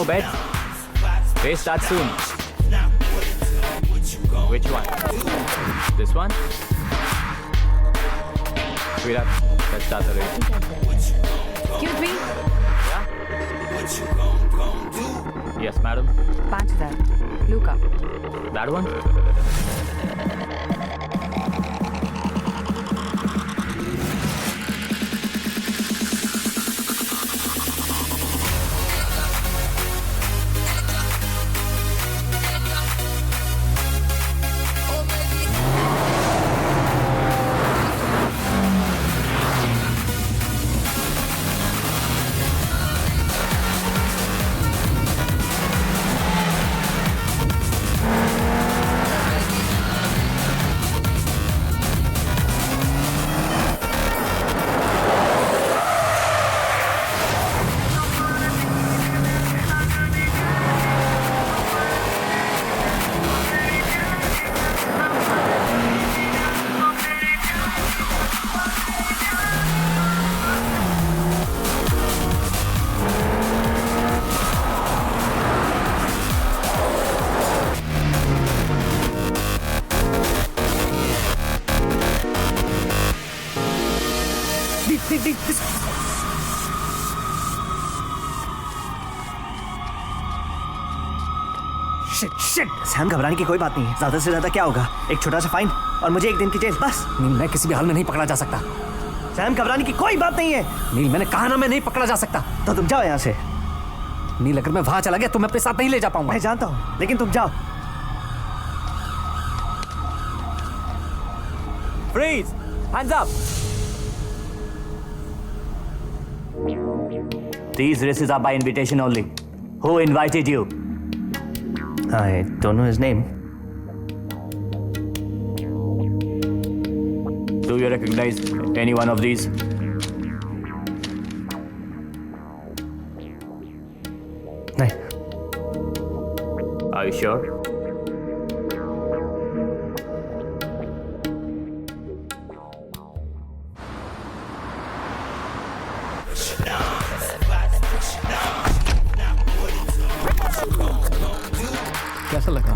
bets? Race starts soon. Which one? This one? Sweetheart, let's start the race. Excuse me. Yeah? Yes, madam. 5000 Luca. That one? Shit Sam, घबराने की कोई बात नहीं है। ज्यादा से ज्यादा क्या होगा, एक छोटा सा फाइन और मुझे 1 दिन की जेल, बस। नील, मैं किसी भी हाल में नहीं पकड़ा जा सकता। सैम, घबराने की कोई बात नहीं है। नील, मैंने कहा ना मैं नहीं पकड़ा जा सकता। तो तुम जाओ यहाँ से। नील, अगर मैं वहां चला गया तो मैं अपने साथ नहीं ले जा पाऊंगा। मैं जानता हूँ, लेकिन तुम जाओ। Freeze! Hands up! These races are by invitation only. Who invited you? I don't know his name. Do you recognize any one of these? नहीं। Are you sure? कैसा लगा?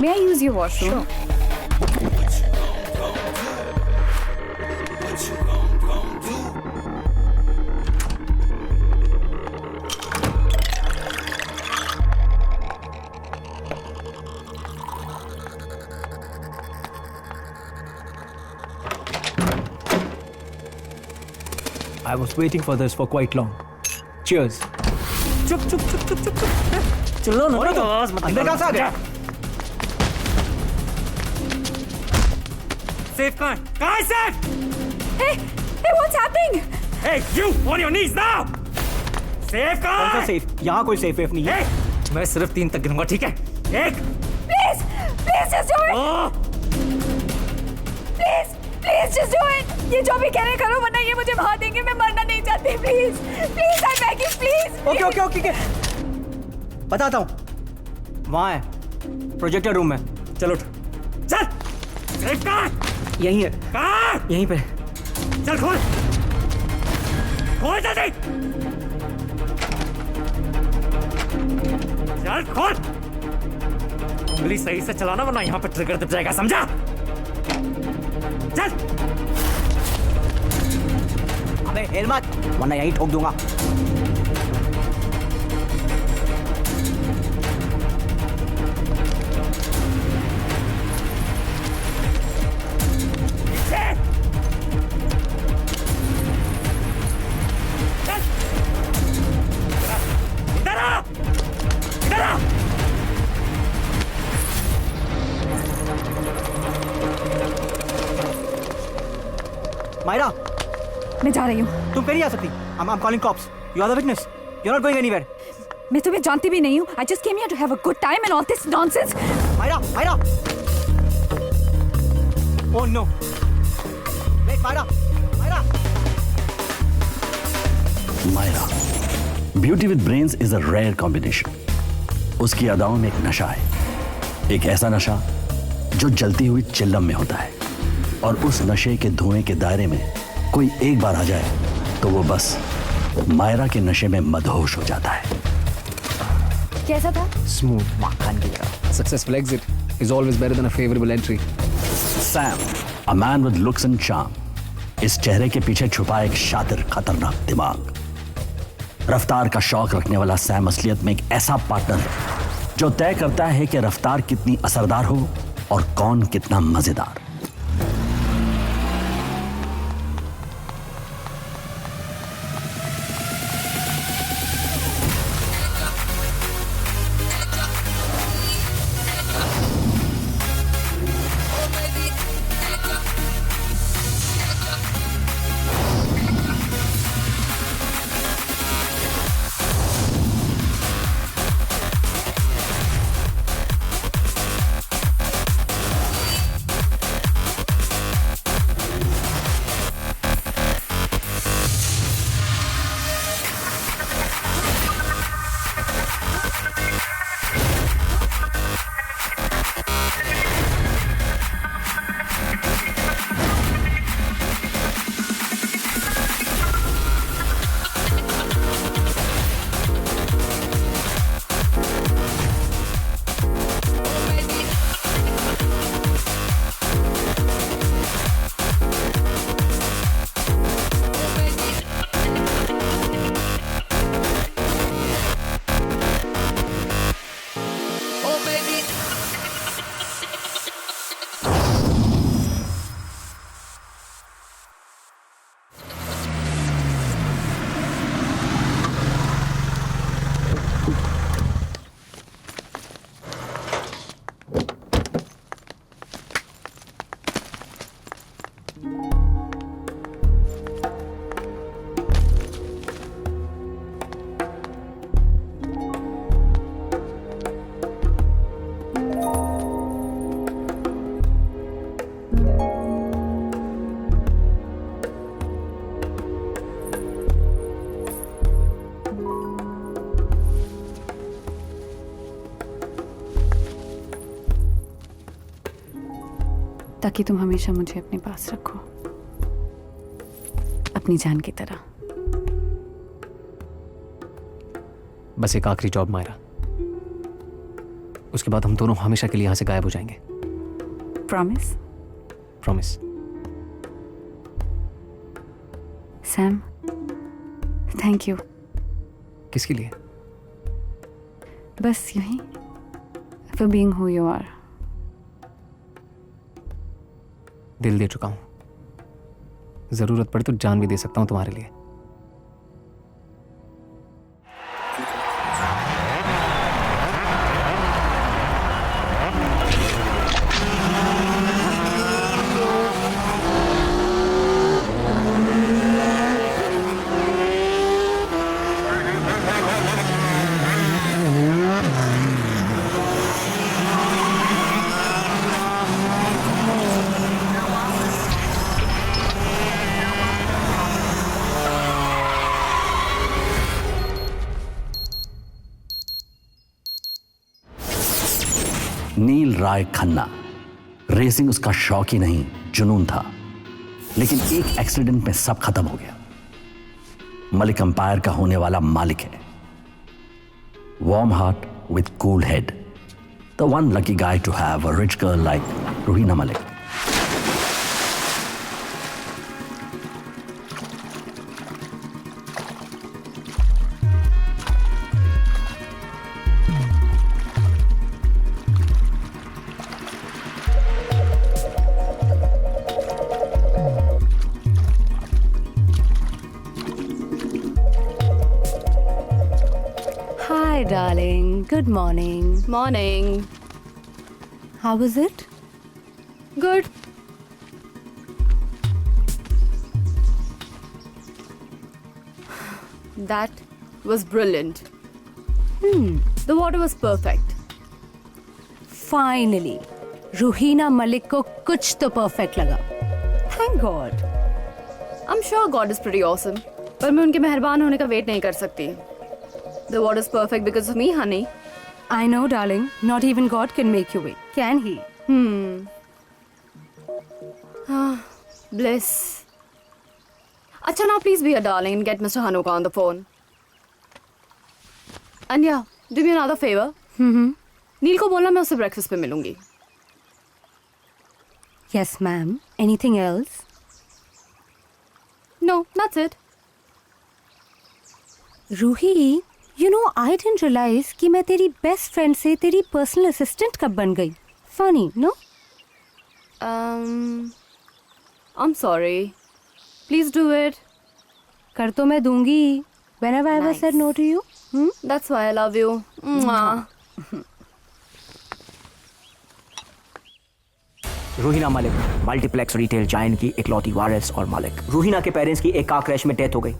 May I use your washroom? I was waiting for this for quite long. Cheers. चुप चुप चुप चुप चुप चुप। चलो ना, अंदर कहाँ से आ गया? Safe कहाँ है safe? Hey, what's happening? Hey, you on your knees now. Safe कहाँ है? सेफ? यहाँ कोई सेफ नहीं है। Hey, मैं सिर्फ 3 तक गिनूंगा, ठीक है? 1 Please, just do it. 2 Please, just do it. ये जो भी कह रहे करो, वरना ये मुझे मार देंगे। मैं मरना नहीं चाहती। Please, I'm begging, please. Okay. बताता हूँ। वहाँ है, प्रोजेक्टर रूम में। चलो उठ। चल। Safe कहाँ है? यहीं है, कहाँ? यहीं पे। चल खोल जल्दी। चल खोल। उंगली सही से चलाना, वरना यहाँ पे ट्रिगर दब जाएगा, समझा? चल। अबे हिल मत, वरना यहीं ठोक दूंगा। मायरा, मैं जा रही हूँ। तुम कहीं आ सकती। I'm calling cops. You are the witness. You're not going anywhere. मैं तुम्हें जानती भी नहीं हूँ। I just came here to have a good time and all this nonsense. Myra. Oh no. Wait, Myra. Myra. Beauty with brains is a rare combination. उसकी अदाओं में एक नशा है, एक ऐसा नशा जो जलती हुई चिल्लम में होता है, और उस नशे के धुएं के दायरे में कोई एक बार आ जाए तो वो बस मायरा के नशे में मदहोश हो जाता है। कैसा था? Smooth. Successful exit is always better than a favorable entry. Sam, a man with looks and charm, इस चेहरे के पीछे छुपा एक शातिर खतरनाक दिमाग। रफ्तार का शौक रखने वाला सैम असलियत में एक ऐसा पार्टनर है जो तय करता है कि रफ्तार कितनी असरदार हो और कौन कितना मजेदार। ताकि तुम हमेशा मुझे अपने पास रखो, अपनी जान की तरह। बस एक आखिरी जॉब मायरा, उसके बाद हम दोनों हमेशा के लिए यहां से गायब हो जाएंगे। Promise? Promise. Sam, thank you. किसके लिए? बस यूं ही, for being who you are. दिल दे चुका हूं, जरूरत पड़े तो जान भी दे सकता हूं तुम्हारे लिए। नील राय खन्ना, रेसिंग उसका शौक ही नहीं जुनून था, लेकिन एक एक्सीडेंट में सब खत्म हो गया। मलिक अंपायर का होने वाला मालिक है, warm heart with cool head, the one lucky guy to have a rich girl like Ruhina Malik. Hi, darling. Good morning. Morning. How was it? Good. That was brilliant. The water was perfect. Finally, Ruhina Malik को कुछ तो perfect लगा। Thank God. I'm sure God is pretty awesome. पर मैं उनके मेहरबान होने का वेट नहीं कर सकती। The water is perfect because of me, honey. I know, darling. Not even God can make you wait, can he? Bliss. Acha, now please be a darling and get Mr. Hanuka on the phone. And yeah, do me another favor. नील को बोलना मैं उससे breakfast पे मिलूंगी. Yes, ma'am. Anything else? No, that's it. Ruhi, you know I didn't realize कि मैं तेरी best friend से तेरी पर्सनल असिस्टेंट कब बन गई. Funny, no? I'm sorry. Please do it. कर तो मैं दूंगी. Whenever I ever Nice. said no to you? That's why I love you. Mwah. Ruhina Malik, multiplex retail giant की इकलौती वारिस और मालिक. रूहीना के पेरेंट्स की एक कार क्रैश में डेथ हो गई.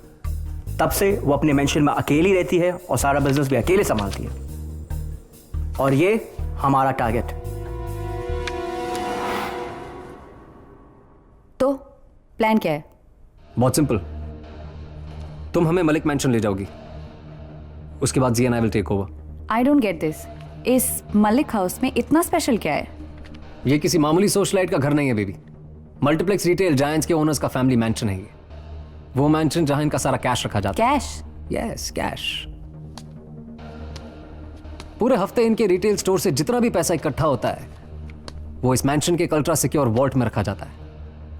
तब से वो अपने मेंशन में अकेली रहती है और सारा बिजनेस भी अकेले संभालती है. और ये हमारा टारगेट. तो प्लान क्या है? बहुत सिंपल. तुम हमें मलिक मैंशन ले जाओगी, उसके बाद G and I will take over. I don't get this. इस मलिक हाउस में इतना स्पेशल क्या है? ये किसी मामूली सोशलाइट का घर नहीं है बेबी. मल्टीप्लेक्स रिटेल जायंट्स के ओनर्स का फैमिली मैंशन है ये. वो मैंशन जहां इनका सारा कैश रखा जाता है. कैश? Yes, cash. पूरे हफ्ते इनके रिटेल स्टोर से जितना भी पैसा इकट्ठा होता है वो इस मैंशन के अल्ट्रा सिक्योर वॉल्ट में रखा जाता है.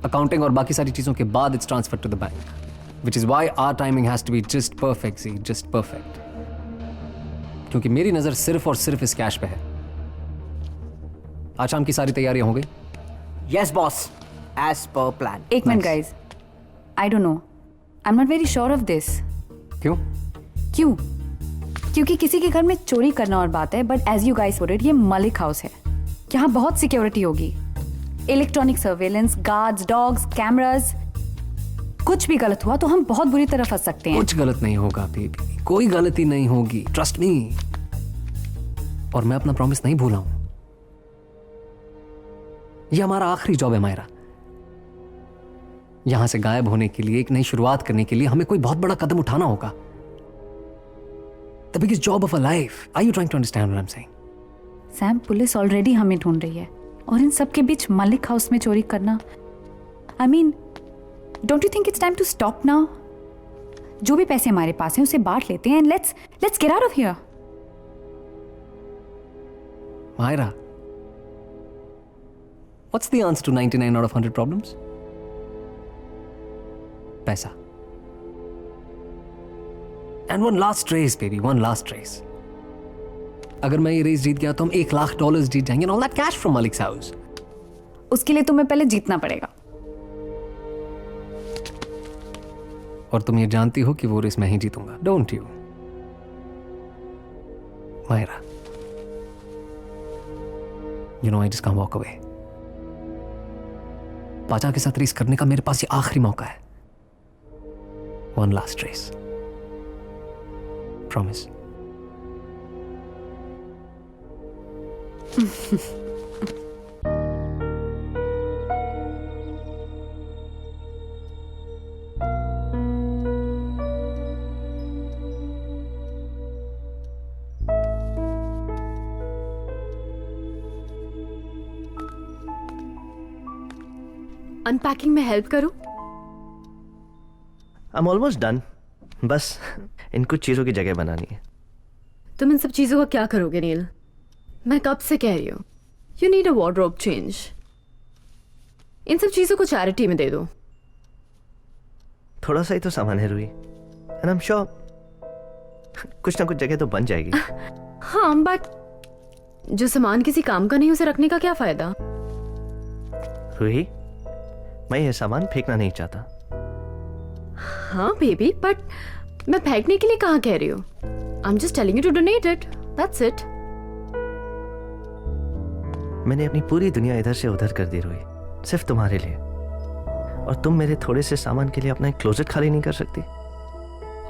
अकाउंटिंग और बाकी सारी चीजों के बाद it's transfer to the bank, which is why our timing has to be just perfect. See, just perfect. क्योंकि मेरी नजर सिर्फ और सिर्फ इस कैश पे है. आज शाम की सारी तैयारियां हो गई? Yes boss, as per plan. एक minute guys. I don't know. I'm not very sure of this. क्यों? क्यों? क्योंकि किसी के घर में चोरी करना और बात है, but as you guys put it, ये मलिक हाउस है. यहाँ बहुत सिक्योरिटी होगी. Electronic surveillance, guards, dogs, cameras. कुछ भी गलत हुआ तो हम बहुत बुरी तरह फंस सकते हैं. कुछ गलत नहीं होगा बेबी, कोई गलती नहीं होगी, ट्रस्ट मी. और मैं अपना प्रॉमिस नहीं भूला हूं. ये हमारा आखिरी जॉब है मायरा. यहां से गायब होने के लिए, एक नई शुरुआत करने के लिए हमें कोई बहुत बड़ा कदम उठाना होगा. The biggest job of a life. Are you trying to understand what I am saying? Sam, police already हमें ढूंढ रही है और इन सब के बीच मलिक हाउस में चोरी करना. I mean, don't you think it's time to stop now? जो भी पैसे हमारे पास हैं उसे बांट लेते हैं and let's get out of here. Myra, what's the answer to 99 out of 100 problems? पैसा. And one last race, baby, one last race. अगर मैं ये रेस जीत गया तो हम $1,00,000 जीत जाएंगे and all that cash from Malik's house. उसके लिए तुम्हें पहले जीतना पड़ेगा. और तुम ये जानती हो कि वो रेस मैं ही जीतूंगा, don't you? Myra, you know I just can't walk away. पाचा के साथ रेस करने का मेरे पास ये आखिरी मौका है. One last race. Promise. Unpacking में हेल्प करूं? I'm almost done. बस इन कुछ चीजों की जगह बनानी है. तुम इन सब चीजों का क्या करोगे नील? मैं कब से कह रही हूँ, you need a wardrobe change. इन सब चीजों को चैरिटी में दे दो. थोड़ा सा ही तो सामान है रूही. And I'm sure कुछ ना कुछ जगह तो बन जाएगी. हाँ, बट जो सामान किसी काम का नहीं उसे रखने का क्या फायदा? रूही, मैं ये सामान फेंकना नहीं चाहता. हाँ बेबी, बट मैं फेंकने के लिए कहाँ कह रही हूँ. I am just telling you to donate it. That's it. मैंने अपनी पूरी दुनिया इधर से उधर कर दी रूही, सिर्फ तुम्हारे लिए. और तुम मेरे थोड़े से सामान के लिए अपना एक क्लोजेट खाली नहीं कर सकती?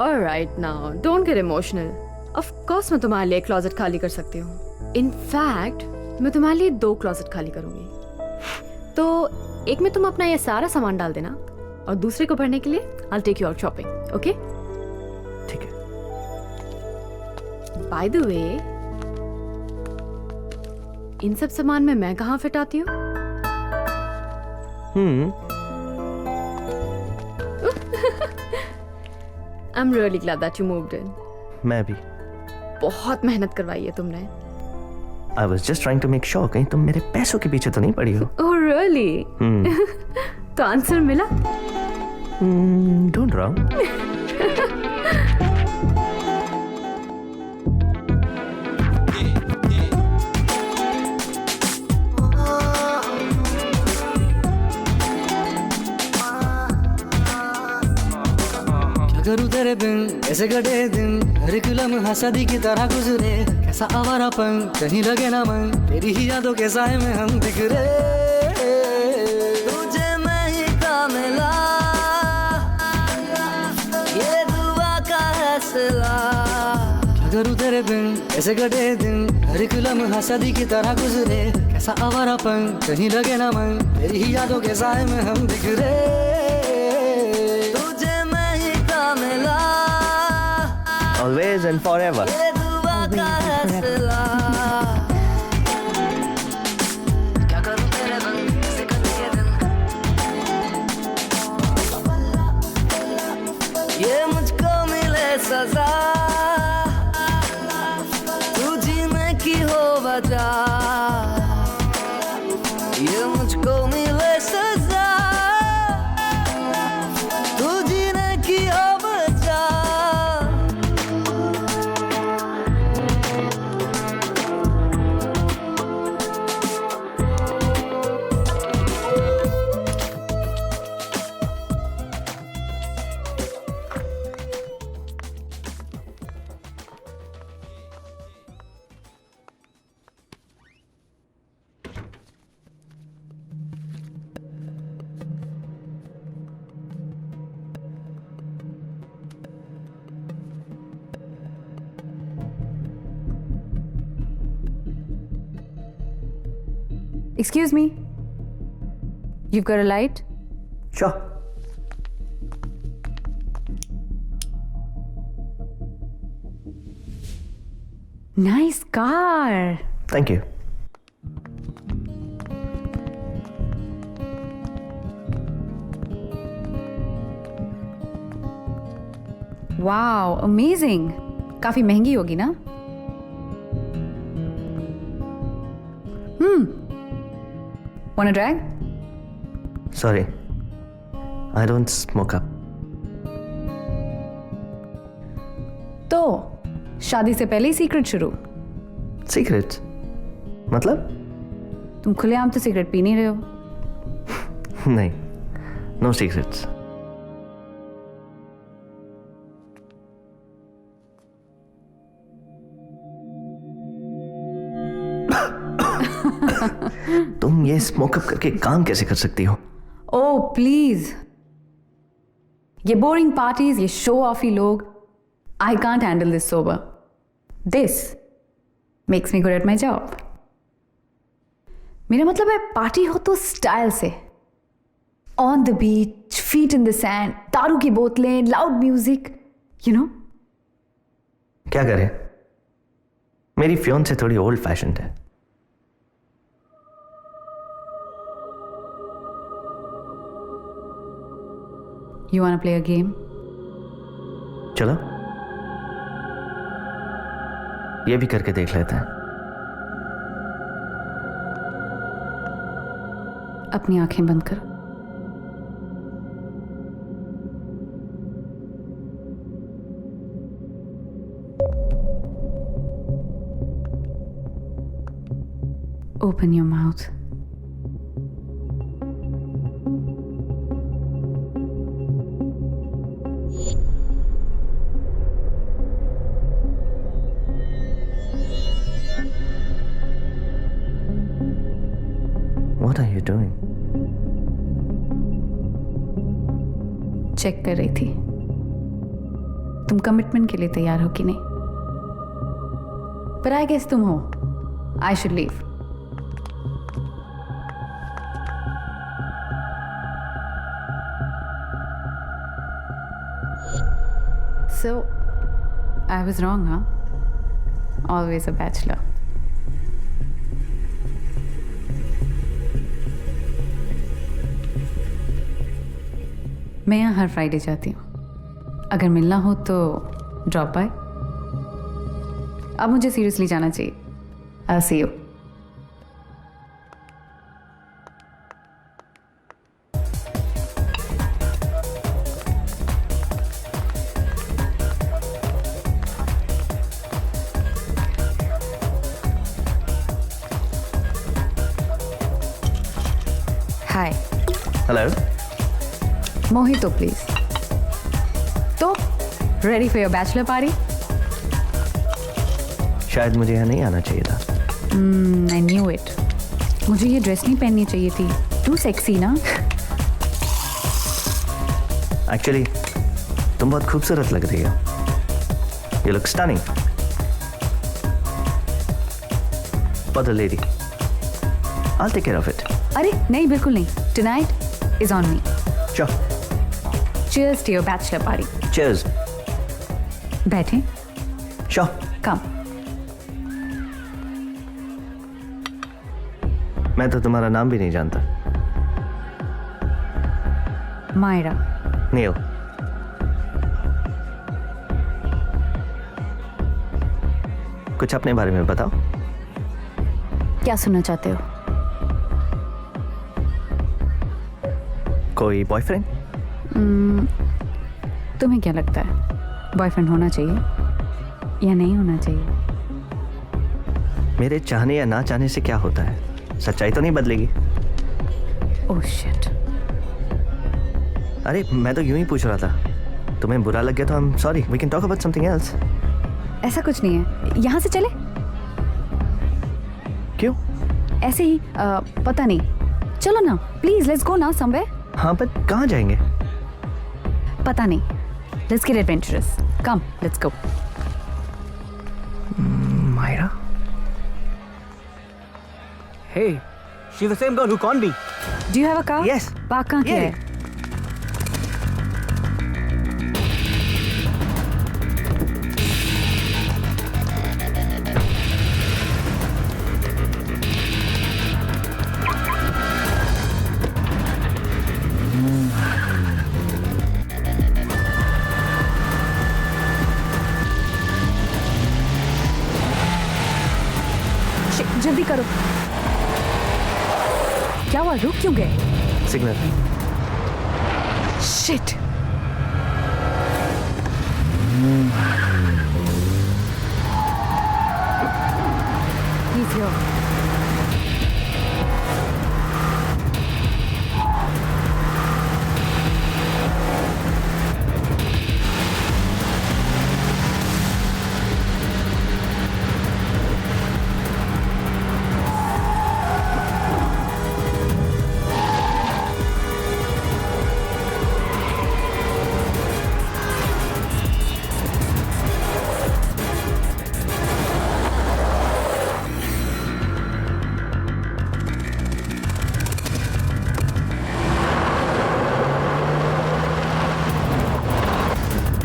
Alright, now don't get emotional. Of course मैं तुम्हारे लिए क्लोजेट खाली कर सकती हूँ. इनफैक्ट मैं तुम्हारे लिए 2 क्लोजेट खाली करूंगी. तो एक में तुम अपना ये सारा सामान डाल देना और दूसरे को भरने के लिए I'll take you out shopping. Okay? ठीक है. By the way, इन सब सामान में मैं कहाँ फिट आती हूँ? I am really glad that you moved in. मैं भी. बहुत मेहनत करवाई है तुमने. I was just trying to make sure कहीं तुम मेरे पैसों के पीछे तो नहीं पड़ी हो. Oh really? तो आंसर मिला? Don't wrong. करूँ तेरे बिन ऐसे कटे दिन हर एक लम्हा सदी की तरह गुजरे कैसा आवारापन कहीं लगे ना मन तेरी ही यादों के साए में हम बिखरे तुझे मैं ही का मिला ये दुआ का हौसला करूँ तेरे बिन ऐसे कटे दिन हर एक लम्हा सदी की तरह गुजरे कैसा आवारापन कहीं लगे ना मन तेरी ही यादों के साए में हम बिखरे Always and forever. ये मुझको मिले सजा तू जीने की हो वजह ये मुझको मिले सजा तू जीने की हो वजह Excuse me. You've got a light? Sure. Nice car. Thank you. Wow, amazing. काफी महंगी होगी ना? Wanna drag? Sorry. I don't smoke up. तो शादी से पहले ही सीक्रेट शुरू. Secret? मतलब? तुम खुलेआम तो सिगरेट पी नहीं रहे हो. नहीं. No secrets. तुम ये स्मोकअप करके काम कैसे कर सकती हो? Oh please. ये बोरिंग पार्टीज, ये शो ऑफी लोग. I can't handle this sober. This makes me good at my job. मेरा मतलब है पार्टी हो तो स्टाइल से. On the beach, feet in the sand, दारू की बोतलें, लाउड म्यूजिक, यू नो. क्या करें? मेरी फियोंसे थोड़ी ओल्ड फैशन्ड है. You wanna play a game? चलो ये भी करके देख लेते हैं. अपनी आंखें बंद करो. Open your mouth. What are you doing? Check कर रही थी तुम कमिटमेंट के लिए तैयार हो कि नहीं. पर आई गेस तुम हो. I should leave. So, I was wrong, huh? Always a bachelor. मैं यहाँ हर फ्राइडे जाती हूँ. अगर मिलना हो तो ड्रॉप बाय। अब मुझे सीरियसली जाना चाहिए। I'll see you. Hi hello. Mojito please. तो ready for your bachelor party? शायद मुझे यहाँ नहीं आना चाहिए था। I knew it. मुझे ये ड्रेस नहीं पहननी चाहिए थी। टू सेक्सी ना। एक्चुअली तुम बहुत खूबसूरत लग रही हो। You look stunning. For the lady I'll take care of it. अरे नहीं, बिल्कुल नहीं। Tonight is on me. Sure. Cheers to your bachelor party. Cheers. बैठे। Sure. Come. मैं तो तुम्हारा नाम भी नहीं जानता। मायरा। नील। कुछ अपने बारे में बताओ। क्या सुनना चाहते हो? कोई बॉयफ्रेंड? तुम्हें क्या लगता है बॉयफ्रेंड होना चाहिए या नहीं होना चाहिए? मेरे चाहने या ना चाहने से क्या होता है? सच्चाई तो नहीं बदलेगी। Oh shit. अरे मैं तो यूं ही पूछ रहा था। तुम्हें बुरा लग गया तो I'm sorry. We can talk about something else. ऐसा कुछ नहीं है। यहाँ से चले? क्यों? ऐसे ही पता नहीं। चलो ना प्लीज, लेट्स गो ना समवेयर। हाँ पर कहाँ जाएंगे? पता नहीं। Let's get adventurous. Come let's go. Myra? Hey, she's the same girl who conned me. Do you have a car? Yes. Park कहाँ किया Yeah. है? जल्दी करो। क्या हुआ, रुक क्यों गए? सिग्नल। शिट। He's here.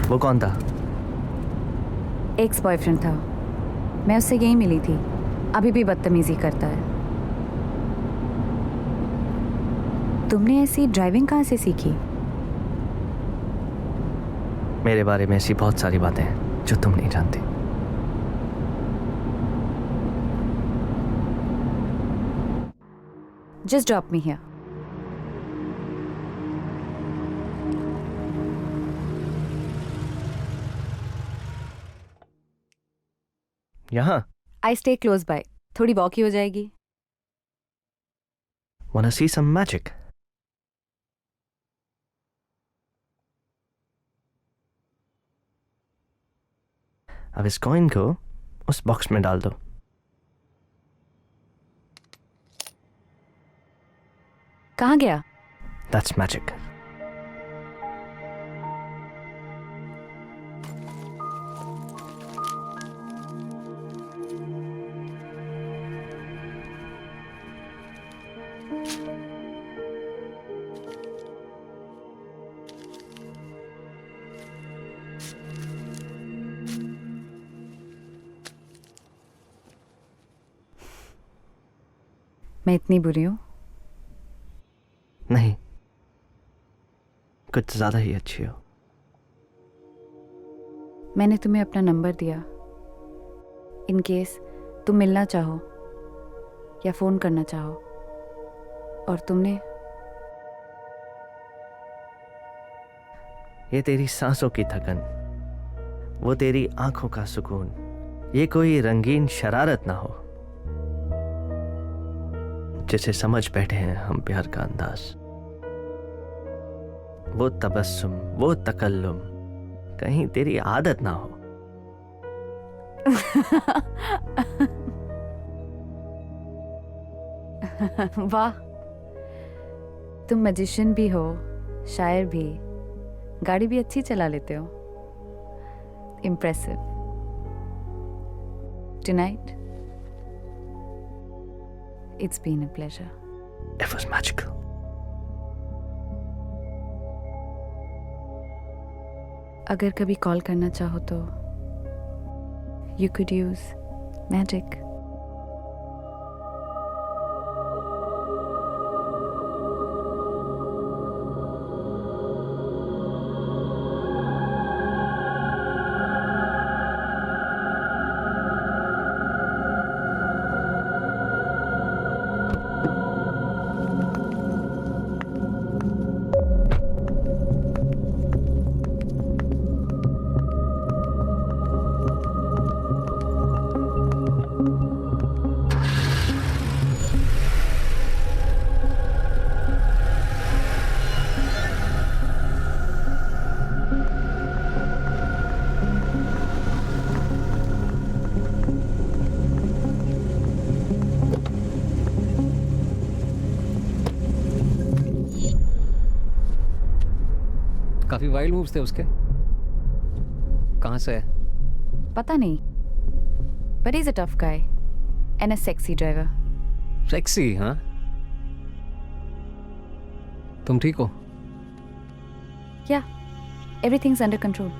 वो कौन था? एक्स बॉयफ्रेंड था। मैं उससे यही मिली थी। अभी भी बदतमीजी करता है। तुमने ऐसी ड्राइविंग कहाँ से सीखी? मेरे बारे में ऐसी बहुत सारी बातें हैं जो तुम नहीं जानती। Just drop me here. यहाँ? I stay close by. थोड़ी वॉक ही हो जाएगी। Wanna see some magic? अब इस कॉइन को उस बॉक्स में डाल दो। कहाँ गया? That's magic. मैं इतनी बुरी हूँ? नहीं, कुछ ज्यादा ही अच्छी हो। मैंने तुम्हें अपना नंबर दिया इन केस तुम मिलना चाहो या फ़ोन करना चाहो, और तुमने ये तेरी सांसों की थकन, वो तेरी आंखों का सुकून, ये कोई रंगीन शरारत ना हो जिसे समझ बैठे हैं हम प्यार का अंदाज। वो तबस्सुम, वो तकल्लुम कहीं तेरी आदत ना हो। वाह, तुम मैजिशियन भी हो, शायर भी, गाड़ी भी अच्छी चला लेते हो। Impressive. Tonight, it's been a pleasure. It was magical. अगर कभी कॉल करना चाहो तो you could use magic. काफी वाइल्ड मूव्स थे उसके। कहाँ से है? पता नहीं, but he's a tough guy and a sexy driver. Sexy, हाँ? तुम ठीक हो? Yeah, everything's under control.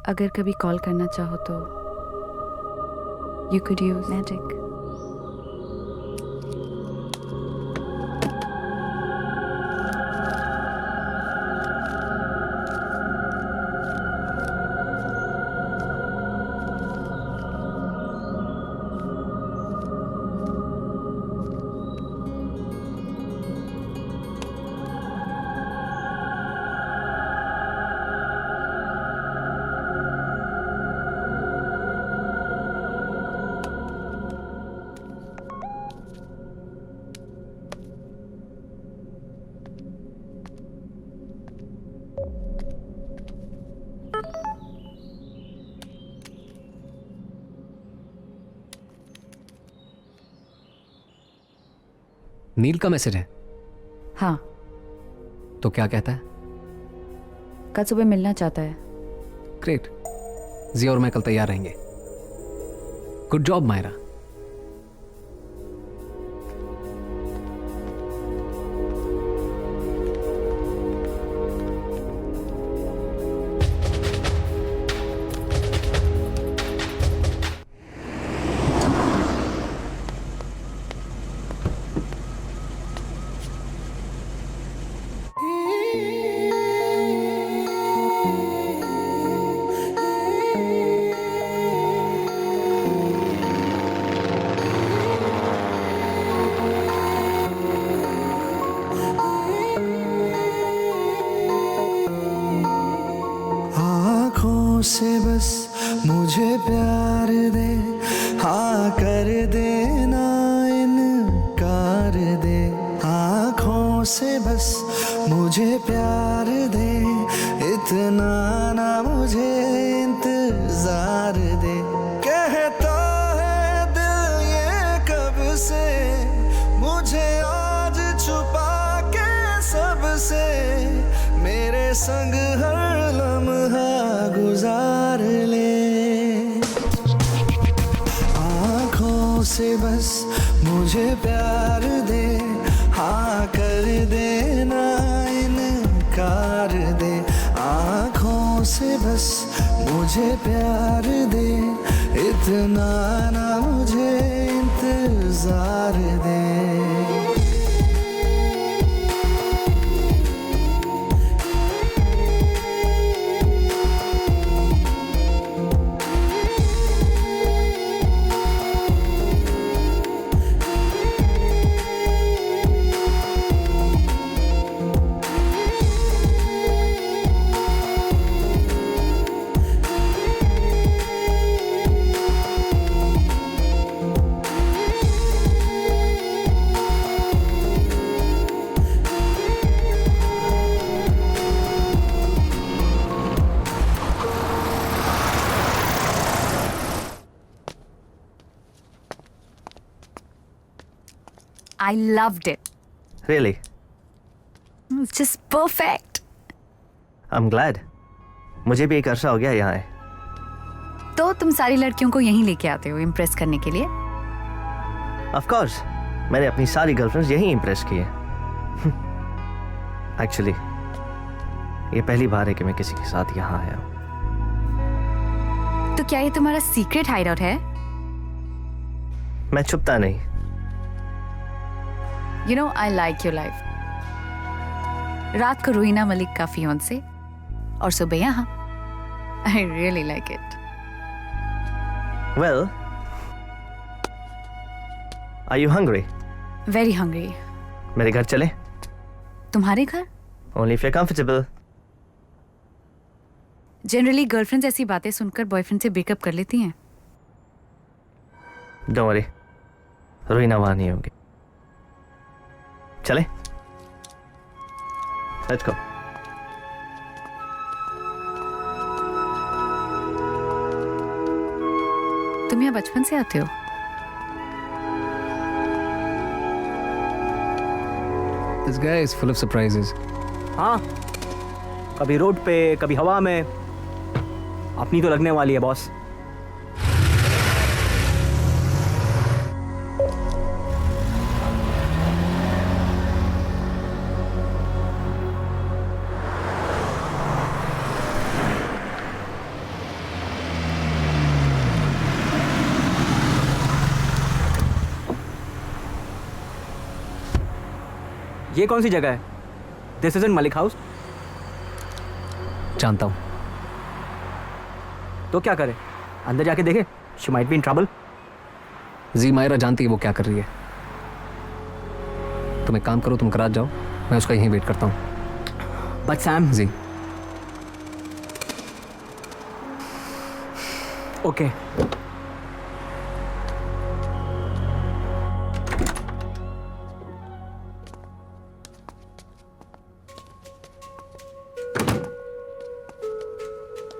अगर कभी कॉल करना चाहो तो you could use magic. नील का मैसेज है? हाँ, तो क्या कहता है? कल सुबह मिलना चाहता है। ग्रेट, जी और मैं कल तैयार रहेंगे। Good job Myra. से बस मुझे प्यार दे, हाँ कर देना इनकार दे। आँखों से बस मुझे प्यार दे, इतना ना मुझे इंतजार दे। कहता है दिल ये कब से मुझे मुझे प्यार दे, इतना ना मुझे इंतजार दे। I loved it. Really? It's just perfect. I'm glad. मुझे भी एक अरसा हो गया यहाँ है। तो तुम सारी लड़कियों को यहीं लेके आते हो इम्प्रेस करने के लिए? Of course, मैंने अपनी सारी गर्लफ्रेंड्स यहीं इम्प्रेस की है। Actually, ये पहली बार है कि मैं किसी के साथ यहाँ आया हूँ। तो क्या ये तुम्हारा सीक्रेट हाइडआउट है? मैं छुपता नहीं। You know, I like your life. रात को रूहिना मलिक का फियांसे और सुबह यहाँ। I really like it. Well, are you hungry? Very hungry. मेरे घर चले? तुम्हारे घर? Only if you're comfortable. Generally girlfriends ऐसी बातें सुनकर बॉयफ्रेंड से ब्रेकअप कर लेती हैं। Don't worry, रूहिना वहां नहीं होगी। चले? Let's go. तुम यहाँ बचपन से आते हो? This guy is full of surprises. हाँ, कभी रोड पे कभी हवा में। अपनी तो लगने वाली है बॉस। ये कौन सी जगह है? This isn't Malik house. जानता हूँ। तो क्या करे? अंदर जाके देखे? She might be in trouble. G Myra जानती है वो क्या कर रही है। तुम एक काम करो, तुम कराच जाओ, मैं उसका यहीं वेट करता हूँ। But Sam. जी okay.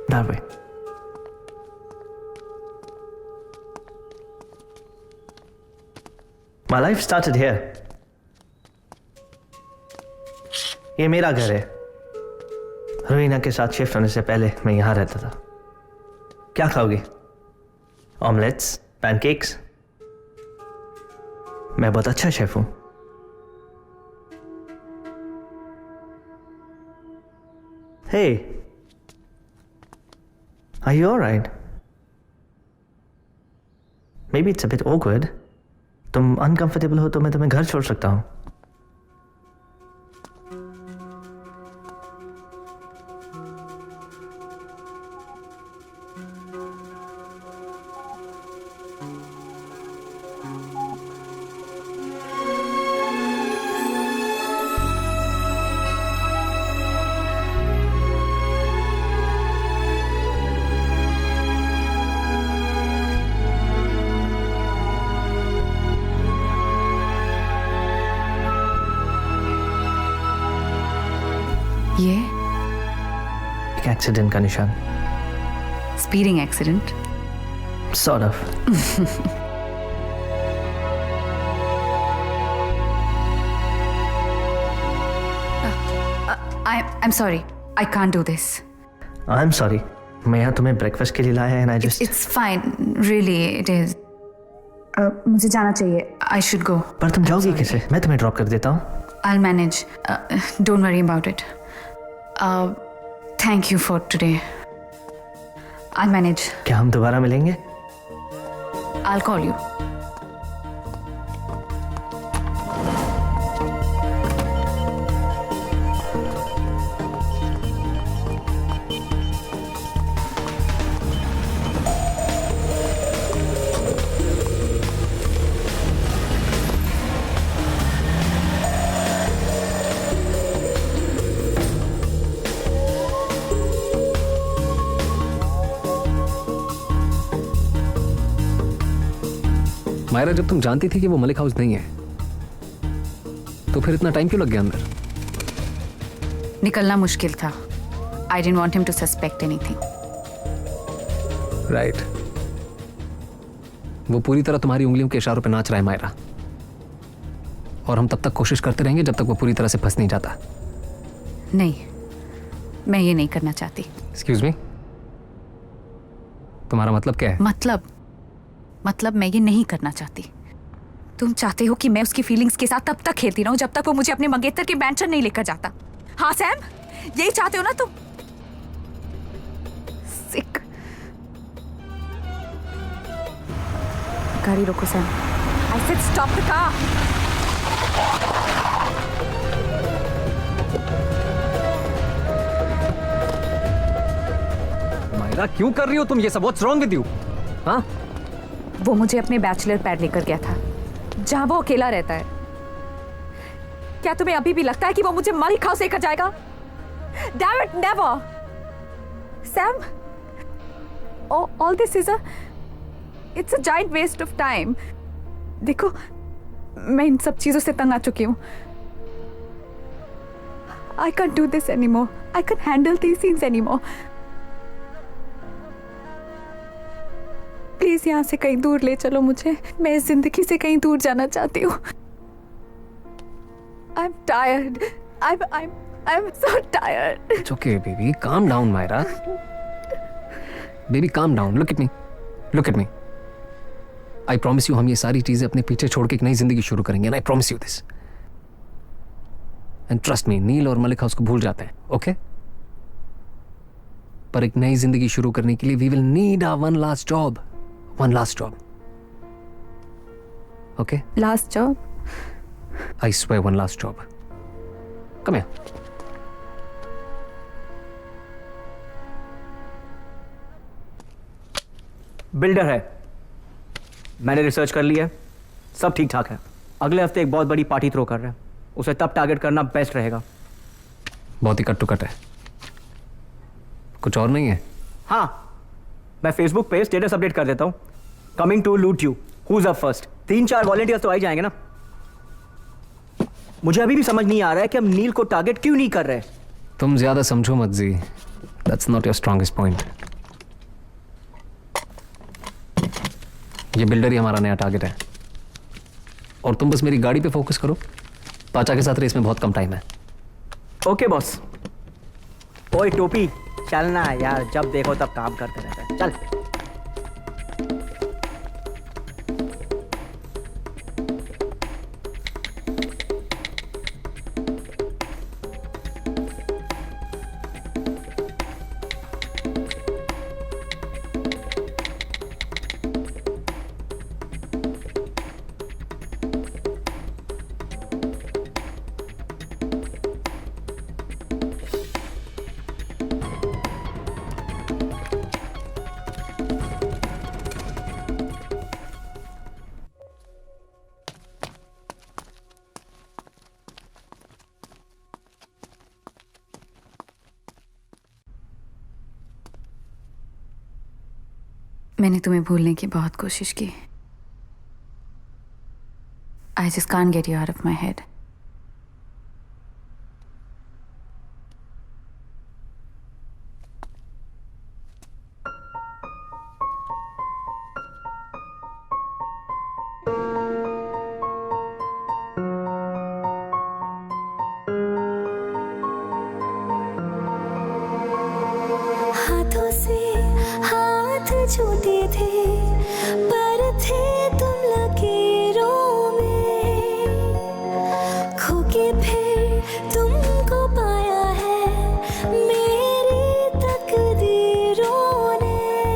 That way. My life started here. ये मेरा घर है। रूहिना के साथ शिफ्ट होने से पहले मैं यहाँ रहता था। क्या खाओगी? Omelettes, pancakes? मैं बहुत अच्छा शेफ हूँ। Hey, are you alright? Maybe it's a bit awkward. तुम uncomfortable हो तो मैं तुम्हें घर छोड़ सकता हूँ। ये एक एक्सीडेंट का निशान। Speeding accident? Sort of. I'm sorry. I can't do this. I'm sorry. मैं यहाँ तुम्हें ब्रेकफास्ट के लिए लाया है and I just. It's fine. Really, it is. मुझे जाना चाहिए. I should go. पर तुम जाओगी कैसे? मैं तुम्हें ड्रॉप कर देता हूँ। I'll manage. Don't worry about it. Thank you for today. I'll manage. क्या हम दोबारा मिलेंगे? I'll call you. मायरा, जब तुम जानती थी कि वो मलिक हाउस नहीं है, तो फिर इतना टाइम क्यों लग गया अंदर? निकलना मुश्किल था. I didn't want him to suspect anything. Right. वो पूरी तरह तुम्हारी उंगलियों के इशारों पे नाच रहा है मायरा, और हम तब तक कोशिश करते रहेंगे जब तक वो पूरी तरह से फंस नहीं जाता. नहीं, मैं ये नहीं करना चाहती. एक्सक्यूज मी, तुम्हारा मतलब क्या है? मतलब मैं ये नहीं करना चाहती. तुम चाहते हो कि मैं उसकी फीलिंग्स के साथ तब तक खेलती रहूं जब तक वो मुझे अपने मंगेतर के मैंशन नहीं लेकर जाता. हाँ सैम, यही चाहते हो ना तुम? सिक. गाड़ी रोको Sam. I said stop the car. Myra, क्यों कर रही हो तुम ये सब? What's wrong with you? हाँ? वो मुझे अपने बैचलर पैड लेकर गया था, जहां वो अकेला रहता है. क्या तुम्हें अभी भी लगता है कि वो मुझे मलिक हाउस लेकर जाएगा? Damn it, never. Sam, all this is it's a giant waste of time. देखो, मैं इन सब चीजों से तंग आ चुकी हूँ. I can't do this anymore. I can't handle these scenes anymore. Please यहाँ से कहीं दूर ले चलो मुझे. मैं इस जिंदगी से कहीं दूर जाना चाहती हूँ. I'm tired. I'm so tired. It's okay, baby. Calm down, Myra. Baby, calm down. Look at me. Look at me. I promise you, हम ये सारी चीजें अपने पीछे छोड़ के एक नई जिंदगी शुरू करेंगे. And I promise you this. And trust me, नील और मलिक हाउस को भूल जाते हैं, okay? पर एक नई जिंदगी शुरू करने के लिए we will need our one last job. One last job. Okay? Last job? I swear, one last job. Come here. Builder है, मैंने रिसर्च कर लिया है, सब ठीक ठाक है. अगले हफ्ते एक बहुत बड़ी पार्टी थ्रो कर रहे हैं. उसे तब टारगेट करना बेस्ट रहेगा. बहुत ही कट टू कट है. कुछ और नहीं है? हाँ, मैं फेसबुक पे स्टेटस अपडेट कर देता हूँ. Coming to loot you, who's up first. 3-4 volunteers तो आ ही जाएंगे ना. मुझे अभी भी समझ नहीं आ रहा है कि हम नील को टारगेट क्यों नहीं कर रहे. तुम ज्यादा समझो मत G. That's not your strongest point. ये बिल्डर ही हमारा नया टारगेट है, और तुम बस मेरी गाड़ी पे फोकस करो. पाचा के साथ रेस में बहुत कम टाइम है. Okay boss. ओए टोपी, चलना यार, जब देखो तब काम करते रहता है. चल. मैंने तुम्हें भूलने की बहुत कोशिश की. I just can't get you out of my head. हाथों से हाथ छूटे थे, पर थे तुम लकीरों में. खो के फिर तुमको पाया है मेरी तकदीरों ने.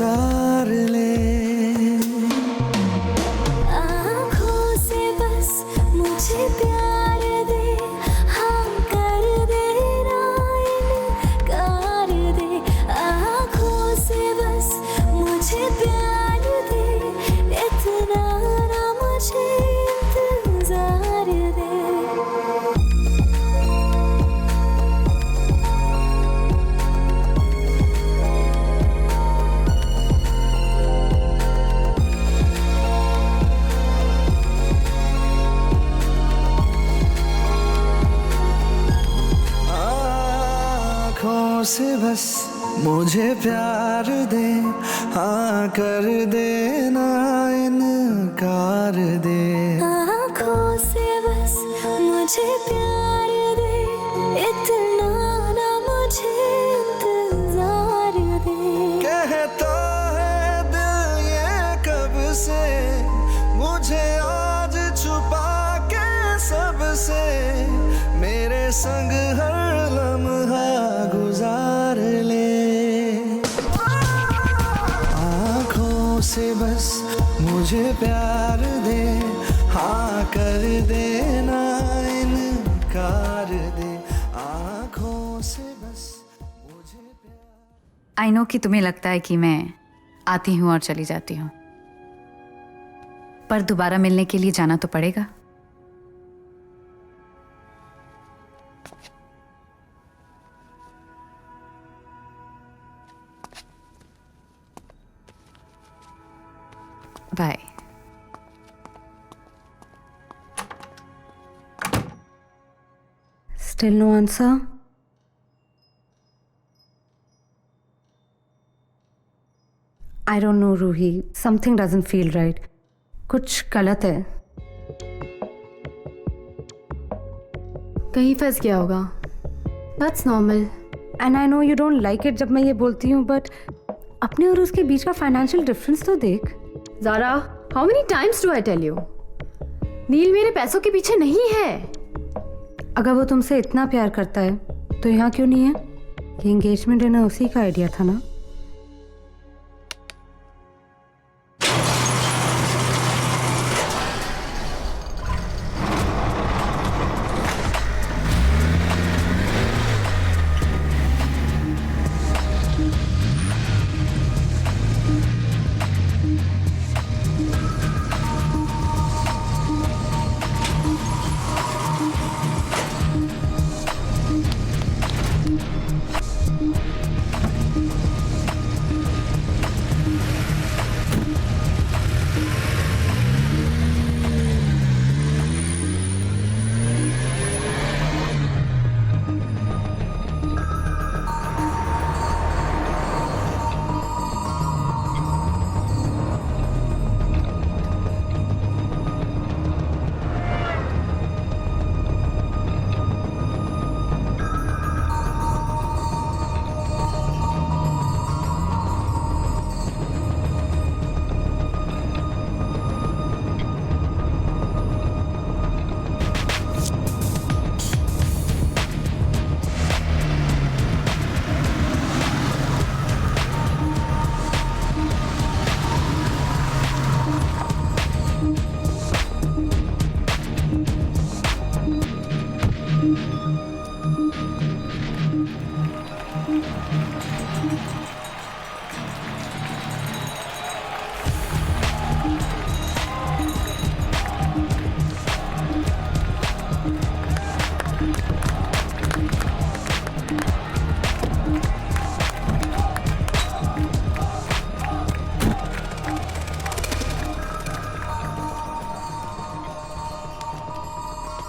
गुजार ले। आँखों से बस मुझे प्यार दे, हाँ कर देना इनकार दे। आँखों से बस मुझे प्यार दे, इतना ना मुझे इंतजार दे। आँखों से बस मुझे प्यार दे, हाँ कर देना इनकार दे। आँखों से बस मुझे प्यार दे, इतना ना मुझे इंतजार दे। कहता है दिल ये कब से, मुझे आज छुपा के सबसे, मेरे संग हर लम्हा गुजार ले। आँखों से बस मुझे प्यार दे, हाँ कर देना इनकार दे। आँखों से बस मुझे प्यार। आई नो कि तुम्हें लगता है कि मैं आती हूँ और चली जाती हूँ, पर दोबारा मिलने के लिए जाना तो पड़ेगा। Bye. Still no answer? I don't know, Roohi. Something doesn't feel right. कुछ गलत है. कहीं फंस गया होगा. That's normal. And I know you don't like it जब मैं ये बोलती हूँ, but अपने और उसके बीच का फाइनेंशियल डिफरेंस तो देख. Zaara, how many times do I tell you? नील मेरे पैसों के पीछे नहीं है. अगर वो तुमसे इतना प्यार करता है तो यहाँ क्यों नहीं है? ये एंगेजमेंट डिनर उसी का आइडिया था ना?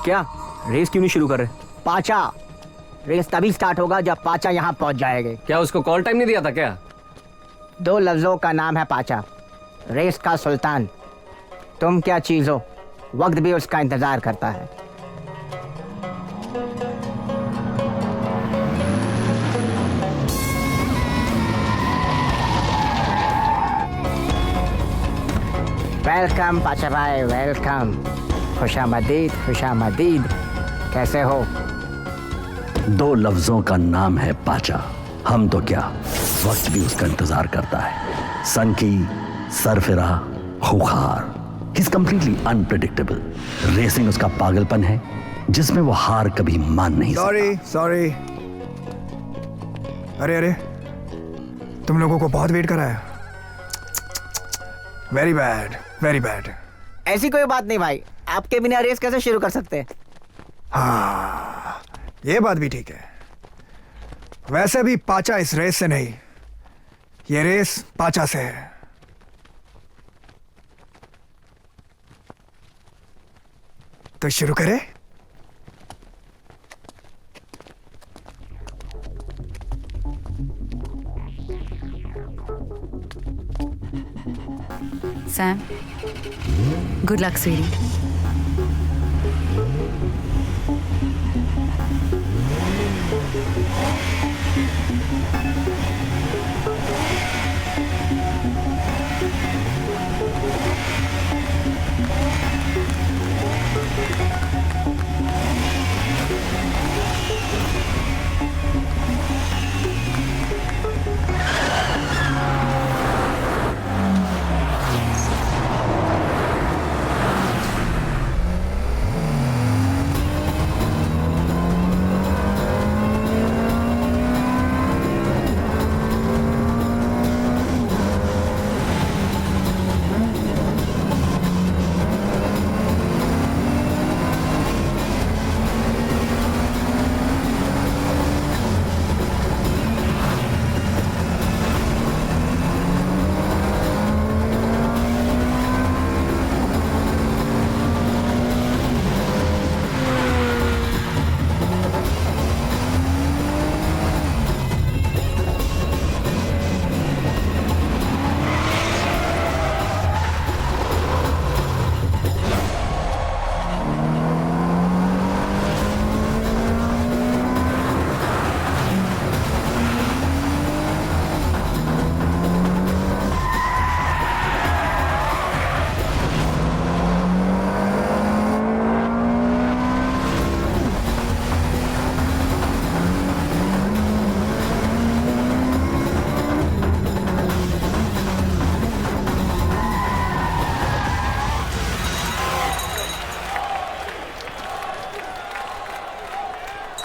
क्या रेस क्यों नहीं शुरू कर रहे? पाचा, रेस तभी स्टार्ट होगा जब पाचा यहाँ पहुँच जाएंगे। क्या उसको कॉल टाइम नहीं दिया था क्या? 2 लफ्जों का नाम है पाचा, रेस का सुल्तान। तुम क्या चीज हो? वक्त भी उसका इंतजार करता है। वेलकम पाचा भाई, वेलकम। खुशामदीद, खुशामदीद। कैसे हो? 2 लफ्जों का नाम है पाचा। हम तो क्या, वक्त भी उसका इंतजार करता है। सनकी, सरफिरा, खुखार। He's completely unpredictable. रेसिंग उसका पागलपन है जिसमें वो हार कभी मान नहीं सकता। सॉरी। अरे तुम लोगों को बहुत वेट कराया। Very bad. ऐसी कोई बात नहीं भाई, आपके बिना रेस कैसे शुरू कर सकते? हाँ, ये बात भी ठीक है। वैसे भी पाचा इस रेस से नहीं, ये रेस पाचा से है। तो शुरू करें? Sam, good luck, sweetie.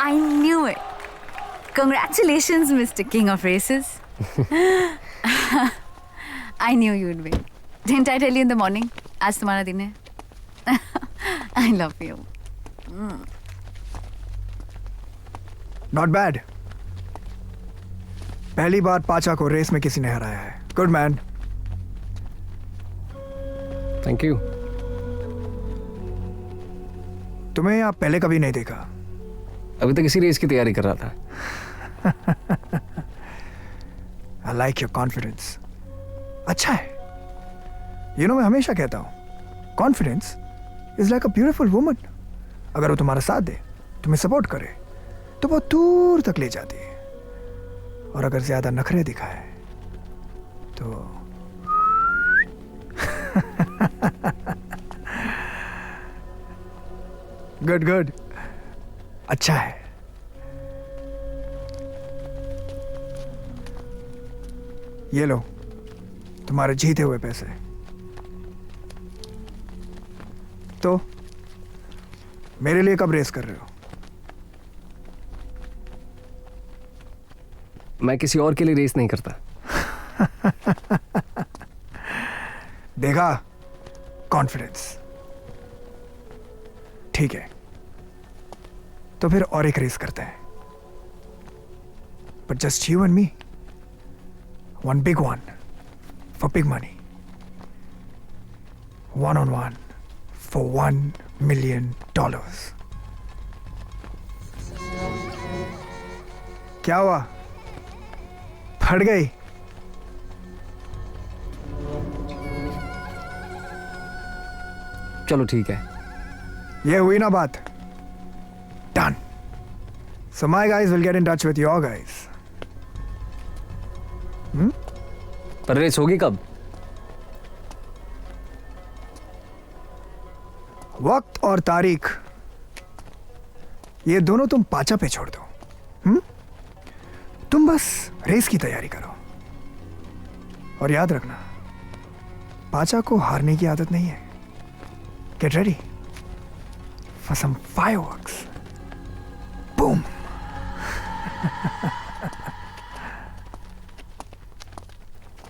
I knew it. Congratulations, Mr. King of Races. I knew you'd win. Didn't I tell you in the morning? आज तुम्हारा दिन है. I love you. Not bad. पहली बार पाचा को रेस में किसी ने हराया है. Good man. Thank you. तुम्हें यहाँ पहले कभी नहीं देखा. अभी तक इसी रेस की तैयारी कर रहा था. I like your confidence. अच्छा है. You know, मैं हमेशा कहता हूँ, confidence is like a beautiful woman. अगर वो तुम्हारा साथ दे, तुम्हें सपोर्ट करे, तो वो दूर तक ले जाती है. और अगर ज्यादा नखरे दिखाए, तो गुड. अच्छा है. ये लो तुम्हारे जीते हुए पैसे. तो मेरे लिए कब रेस कर रहे हो? मैं किसी और के लिए रेस नहीं करता. देखा, कॉन्फिडेंस. ठीक है, तो फिर और एक रेस करते हैं. But just you and me. One big one for big money. 1-on-1 for $1 million. क्या हुआ? फट गई? चलो ठीक है. ये हुई ना बात. Done. So my guys will get in touch with your guys. पर रेस होगी कब? वक्त और तारीख ये दोनों तुम पाचा पे छोड़ दो. तुम बस रेस की तैयारी करो. और याद रखना, पाचा को हारने की आदत नहीं है. Get ready for some fireworks. Boom.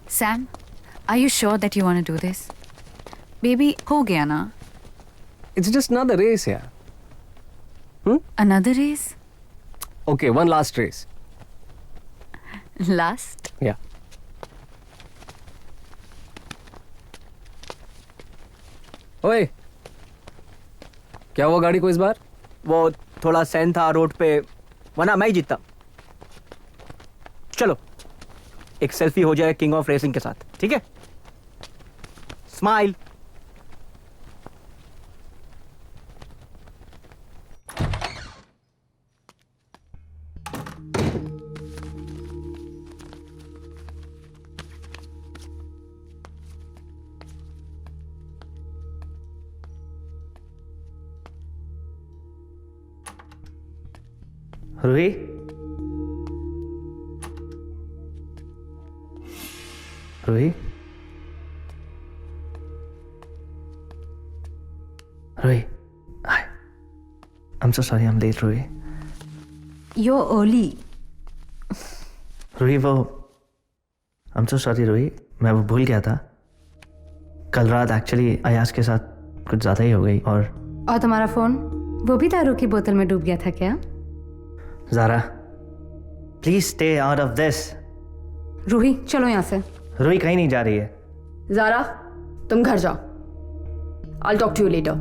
Sam, are you sure that you want to do this? Baby, हो गया ना? It's just another race, yeah. Another race? Okay, one last race. Last? Yeah. ओए, क्या हुआ गाड़ी को इस बार? वो थोड़ा सैन था रोड पे, वरना मैं ही जीतता. चलो एक सेल्फी हो जाए किंग ऑफ रेसिंग के साथ, ठीक है? Smile. Roohi, Roohi, Roohi. Hi. I'm so sorry I'm late, Roohi. You're early. Roohi वो I'm so sorry रूही, मैं वो भूल गया था. कल रात एक्चुअली अयाज के साथ कुछ ज़्यादा ही हो गई. और तुम्हारा फोन वो भी दारू की बोतल में डूब गया था क्या? Zara, please stay out of this. Roohi चलो यहाँ से. रूही कहीं नहीं जा रही है. ज़ारा, तुम घर जाओ. I'll talk to you later.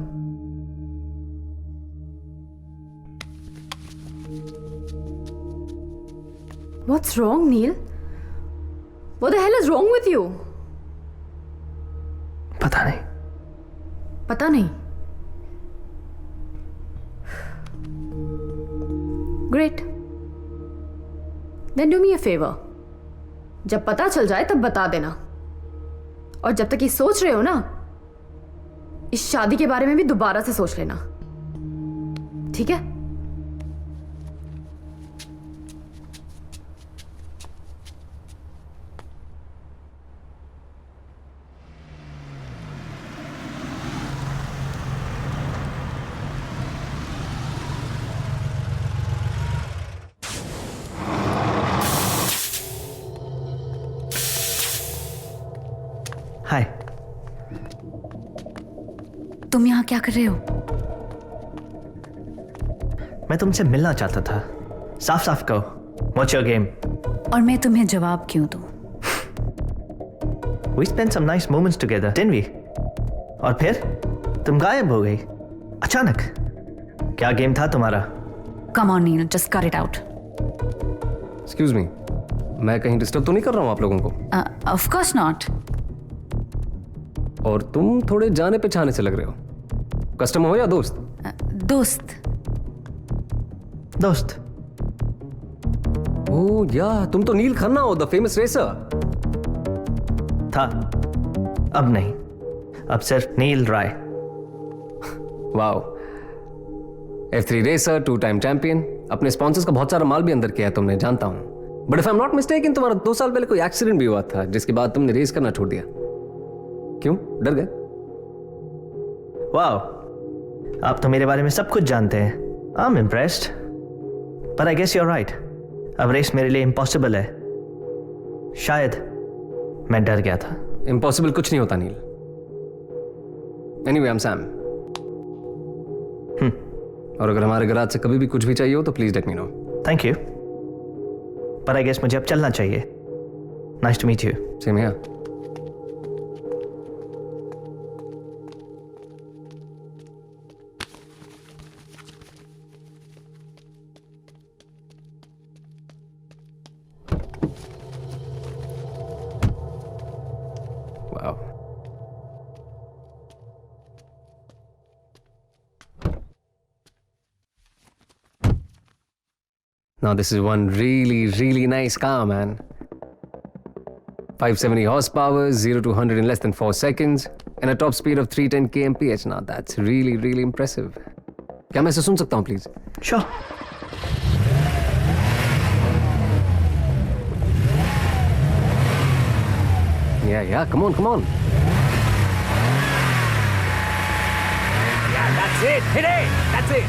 What's wrong, Neil? What the hell is wrong with you? पता नहीं. पता नहीं. Great. Then do me a favor. जब पता चल जाए तब बता देना. और जब तक ये सोच रहे हो ना, इस शादी के बारे में भी दोबारा से सोच लेना. ठीक है? हाय. तुम यहाँ क्या कर रहे हो? मैं तुमसे मिलना चाहता था. साफ साफ कहो. What's your game? और मैं तुम्हें जवाब क्यों दूं? We spent some nice moments together, didn't we? और फिर तुम गायब हो गई अचानक. क्या गेम था तुम्हारा? Come on, Neil, just cut it out. Excuse me, मैं कहीं डिस्टर्ब तो नहीं कर रहा हूँ आप लोगों को? Of course not. और तुम थोड़े जाने पहचाने से लग रहे हो. कस्टमर हो या दोस्त? दोस्त. दोस्त. ओह या, तुम तो नील खन्ना हो, द फेमस रेसर. था. अब नहीं. अब सिर्फ Neel Rai. Wow. F3 racer, 2-time champion. अपने स्पॉन्सर्स का बहुत सारा माल भी अंदर किया है तुमने, जानता हूं. But if I am not mistaken, तुम्हारा 2 साल पहले कोई एक्सीडेंट भी हुआ था, जिसके बाद तुमने रेस करना छोड़ दिया. क्यों, डर गए? वाओ, आप तो मेरे बारे में सब कुछ जानते हैं. I am impressed. पर I guess you are right. अब रेस मेरे लिए इम्पॉसिबल है. शायद मैं डर गया था. इम्पॉसिबल कुछ नहीं होता Neel. Anyway, I am Sam. और अगर हमारे गराज से कभी भी कुछ भी चाहिए हो तो please let me know. Thank you. पर आई गेस मुझे अब चलना चाहिए. Nice to meet you. Same here. Wow. Now this is one really nice car, man. 570 horsepower, 0 to 100 in less than 4 seconds, and a top speed of 310 kmph. Now that's really impressive. क्या मैं इसे सुन सकता हूँ, please? Sure. Yeah, come on. Yeah, that's it. Hit it. That's it.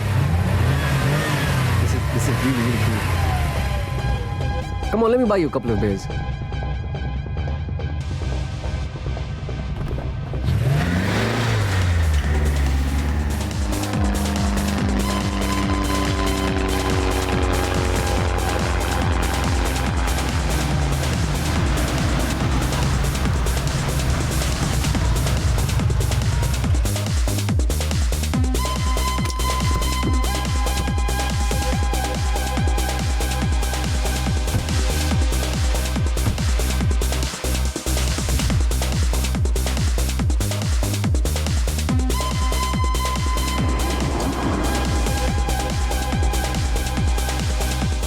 This is really, really cool. Come on, let me buy you a couple of beers.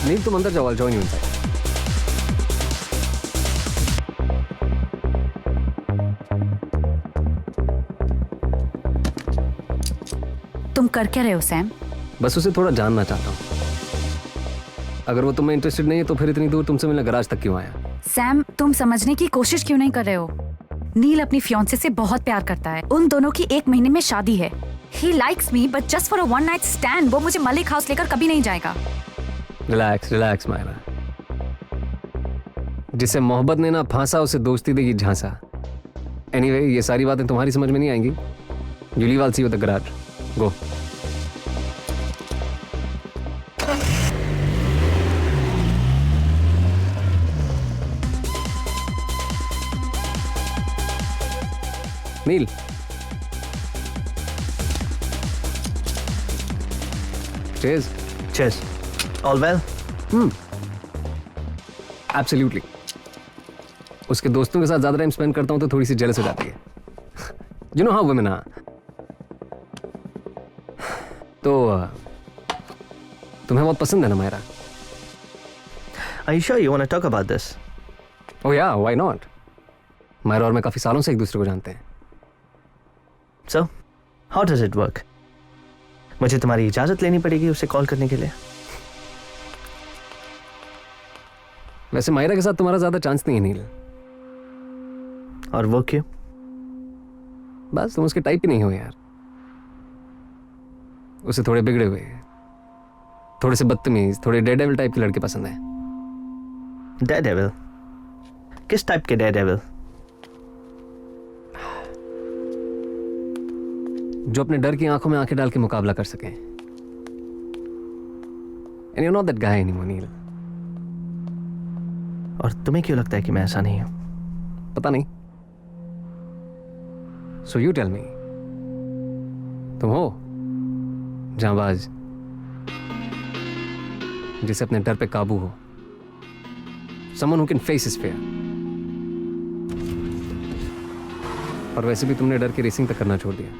नील तुम अंदर जाओ, I'll join you inside. तुम कर क्या रहे हो Sam? बस उसे थोड़ा जानना चाहता हूँ. अगर वो तुम्हें इंटरेस्टेड नहीं है तो फिर इतनी दूर तुमसे मिलने गराज तक क्यों आया? सैम, तुम समझने की कोशिश क्यों नहीं कर रहे हो? नील अपनी फियांसे से बहुत प्यार करता है. उन दोनों की 1 महीने में शादी है. He likes me, but just for a one night stand, वो मुझे मलिक हाउस लेकर कभी नहीं जाएगा. रिलैक्स मायरा. जिसे मोहब्बत ने ना फांसा उसे दोस्ती देगी झांसा. एनीवे, ये सारी बातें तुम्हारी समझ में नहीं आएंगी. You leave, I'll see you at the garage. Go. Nil. Cheers. Cheers. All well? Absolutely. उसके दोस्तों के साथ ज्यादा टाइम स्पेंड करता हूं तो थोड़ी सी जेलस हो जाती है. You know how women are. तो तुम्हें बहुत पसंद है ना Myra? Are you sure you want to talk about this? Oh yeah, why not? Myra और मैं काफी सालों से एक दूसरे को जानते हैं. So, how does it work? मुझे तुम्हारी इजाजत लेनी पड़ेगी उसे कॉल करने के लिए. वैसे मायरा के साथ तुम्हारा ज्यादा चांस नहीं है नील. और वो क्यों? बस तुम उसके टाइप ही नहीं हो यार. उसे थोड़े बिगड़े हुए, थोड़े से बदतमीज, थोड़े डेयरडेविल टाइप के लड़के पसंद है. डेयरडेविल? किस टाइप के डेयरडेविल? जो अपने डर की आंखों में आंखें डाल के मुकाबला कर सके. And you're not that guy anymore, नील. और तुम्हें क्यों लगता है कि मैं ऐसा नहीं हूं? पता नहीं. So you tell me. तुम हो जांबाज, जिसे अपने डर पे काबू हो. Someone who can face his fear. और वैसे भी तुमने डर की रेसिंग तक करना छोड़ दिया.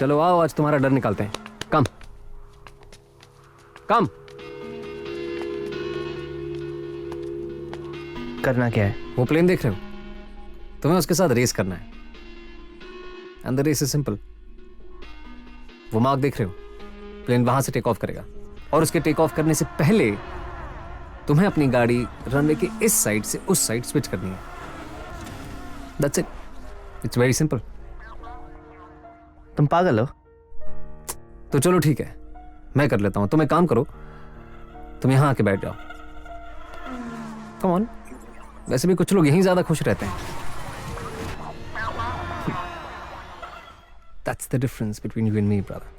चलो आओ, आज तुम्हारा डर निकालते हैं. कम. करना क्या है? वो प्लेन देख रहे हो? तुम्हें उसके साथ रेस करना है. And the race is simple. वो मार्क देख रहे हो? प्लेन वहां से टेक ऑफ करेगा और उसके टेक ऑफ करने से पहले तुम्हें अपनी गाड़ी रनवे के इस साइड से उस साइड स्विच करनी है. That's it. It's very simple. तुम पागल हो? तो चलो ठीक है, मैं कर लेता हूं. तुम एक काम करो, तुम यहां आके बैठ जाओ. Come on. वैसे भी कुछ लोग यहीं ज्यादा खुश रहते हैं. That's the difference between you and me, brother.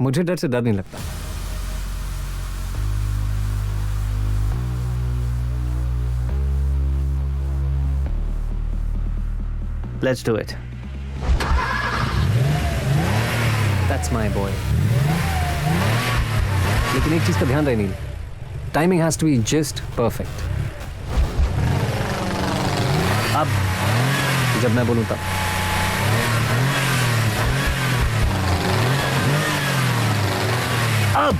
मुझे डर से डर नहीं लगता. Let's do it. That's my boy. लेकिन एक चीज का ध्यान रहे नील. Timing has to be just perfect. अब जब मैं बोलूं तब. अब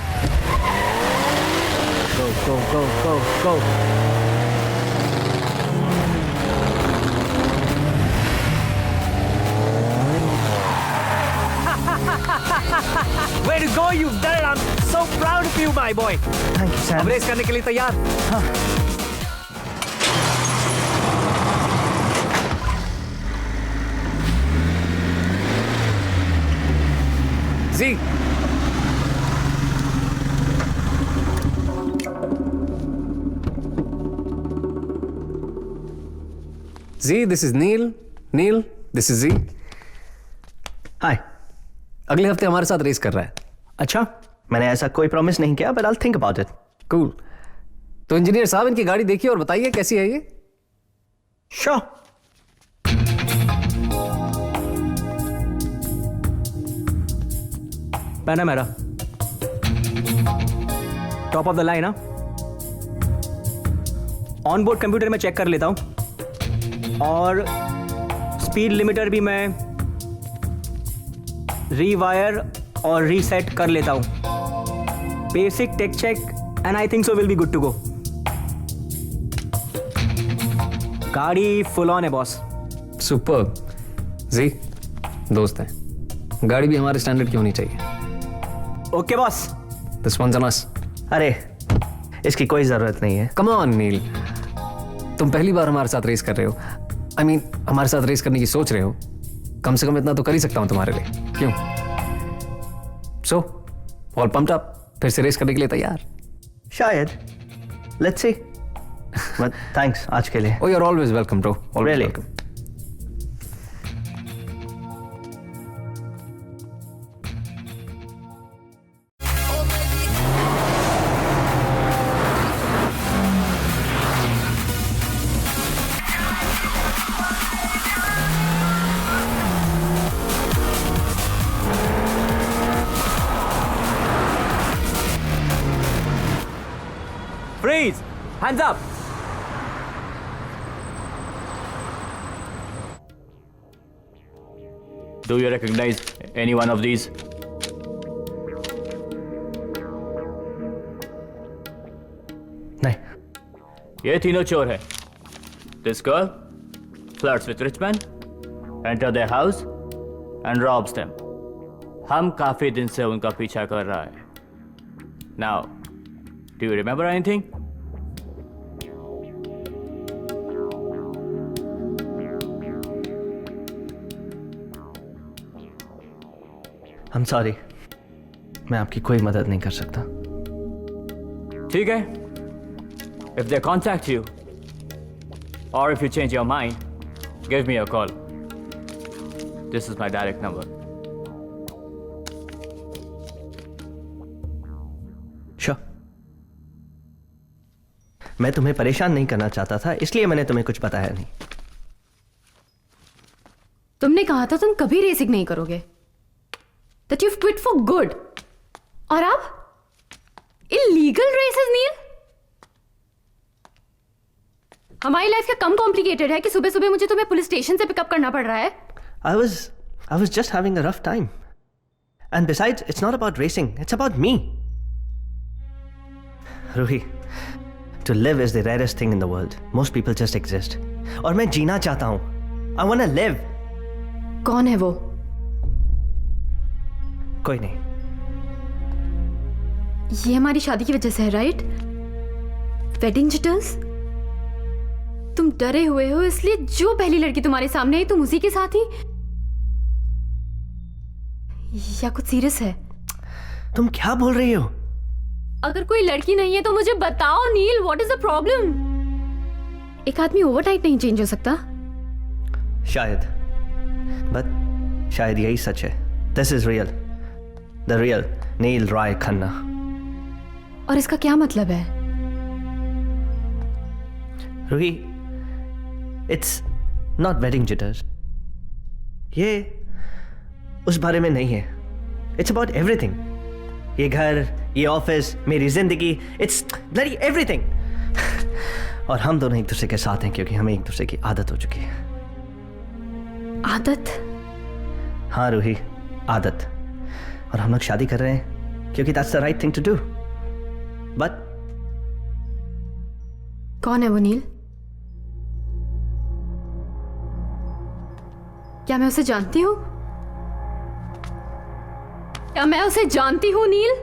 go. Way to go, you've done it. I'm so proud of you, my boy. Thank you अब सैम। रेस करने के लिए तैयार? G, G, this is Neel. Neel, this is G. Hi. अगले हफ्ते हमारे साथ रेस कर रहा है। अच्छा, मैंने ऐसा कोई प्रॉमिस नहीं किया, but I think about it. Cool. तो इंजीनियर साहब, इनकी गाड़ी देखिए और बताइए कैसी है ये। Sure. Panamera, top of the line. On board computer में चेक कर लेता हूं, और स्पीड लिमिटर भी मैं रीवायर और रीसेट कर लेता हूं। Basic tech check and I think so will be good to go. गाड़ी फुल ऑन है बॉस। सुपर। जी, दोस्त हैं, गाड़ी भी हमारे स्टैंडर्ड की होनी चाहिए। Okay boss. This one's on us. अरे इसकी कोई जरूरत नहीं है। कम ऑन नील, तुम पहली बार हमारे साथ रेस कर रहे हो। आई मीन हमारे साथ रेस करने की सोच रहे हो। कम से कम इतना तो कर ही सकता हूं तुम्हारे लिए, क्यों? सो ऑल पम्प्ड अप, फिर से रेस करने के लिए तैयार? शायद, लेट्स सी। बट थैंक्स आज के लिए। Oh, you're always welcome, bro. Always Really? welcome. Freeze! Hands up! Do you recognize any one of these? नहीं। ये तीनों चोर हैं. This girl flirts with rich men, enter their house and robs them. हम काफी दिन से उनका पीछा कर रहा है. Now, do you remember anything? I'm sorry, मैं आपकी कोई मदद नहीं कर सकता। ठीक है. If they contact you, or if you change your mind, give me a call. This is my direct number. Sure. मैं तुम्हें परेशान नहीं करना चाहता था, इसलिए मैंने तुम्हें कुछ बताया नहीं। तुमने कहा था तुम कभी रेसिंग नहीं करोगे, that you've quit for good. और अब illegal races, नील? हमारी लाइफ क्या कम कॉम्प्लिकेटेड है कि सुबह सुबह मुझे तुम्हें पुलिस स्टेशन से पिकअप करना पड़ रहा है? I was just having a rough time. And besides, it's not about racing, it's about me. Ruhi, to live is the rarest thing in the world. Most people just exist. और मैं जीना चाहता हूं. I want to live. कौन है वो? कोई नहीं. ये हमारी शादी की वजह से है, राइट? Wedding jitters? तुम डरे हुए हो इसलिए जो पहली लड़की तुम्हारे सामने आई तुम उसी के साथ ही? या कुछ सीरियस है? तुम क्या बोल रही हो? अगर कोई लड़की नहीं है तो मुझे बताओ नील, व्हाट इज द प्रॉब्लम? एक आदमी ओवरनाइट नहीं चेंज हो सकता? शायद, बट शायद यही सच है. This is real. The real नील राय खन्ना. और इसका क्या मतलब है? Ruhi, it's not wedding jitters. ये उस बारे में नहीं है. It's about everything. ये घर, ये ऑफिस, मेरी जिंदगी, it's bloody everything. और हम दोनों एक दूसरे के साथ हैं क्योंकि हमें एक दूसरे की आदत हो चुकी है. आदत? हाँ रूही, आदत. और हम लोग शादी कर रहे हैं क्योंकि that's the right thing to do. But कौन है वो नील? क्या मैं उसे जानती हूं? क्या मैं उसे जानती हूँ नील?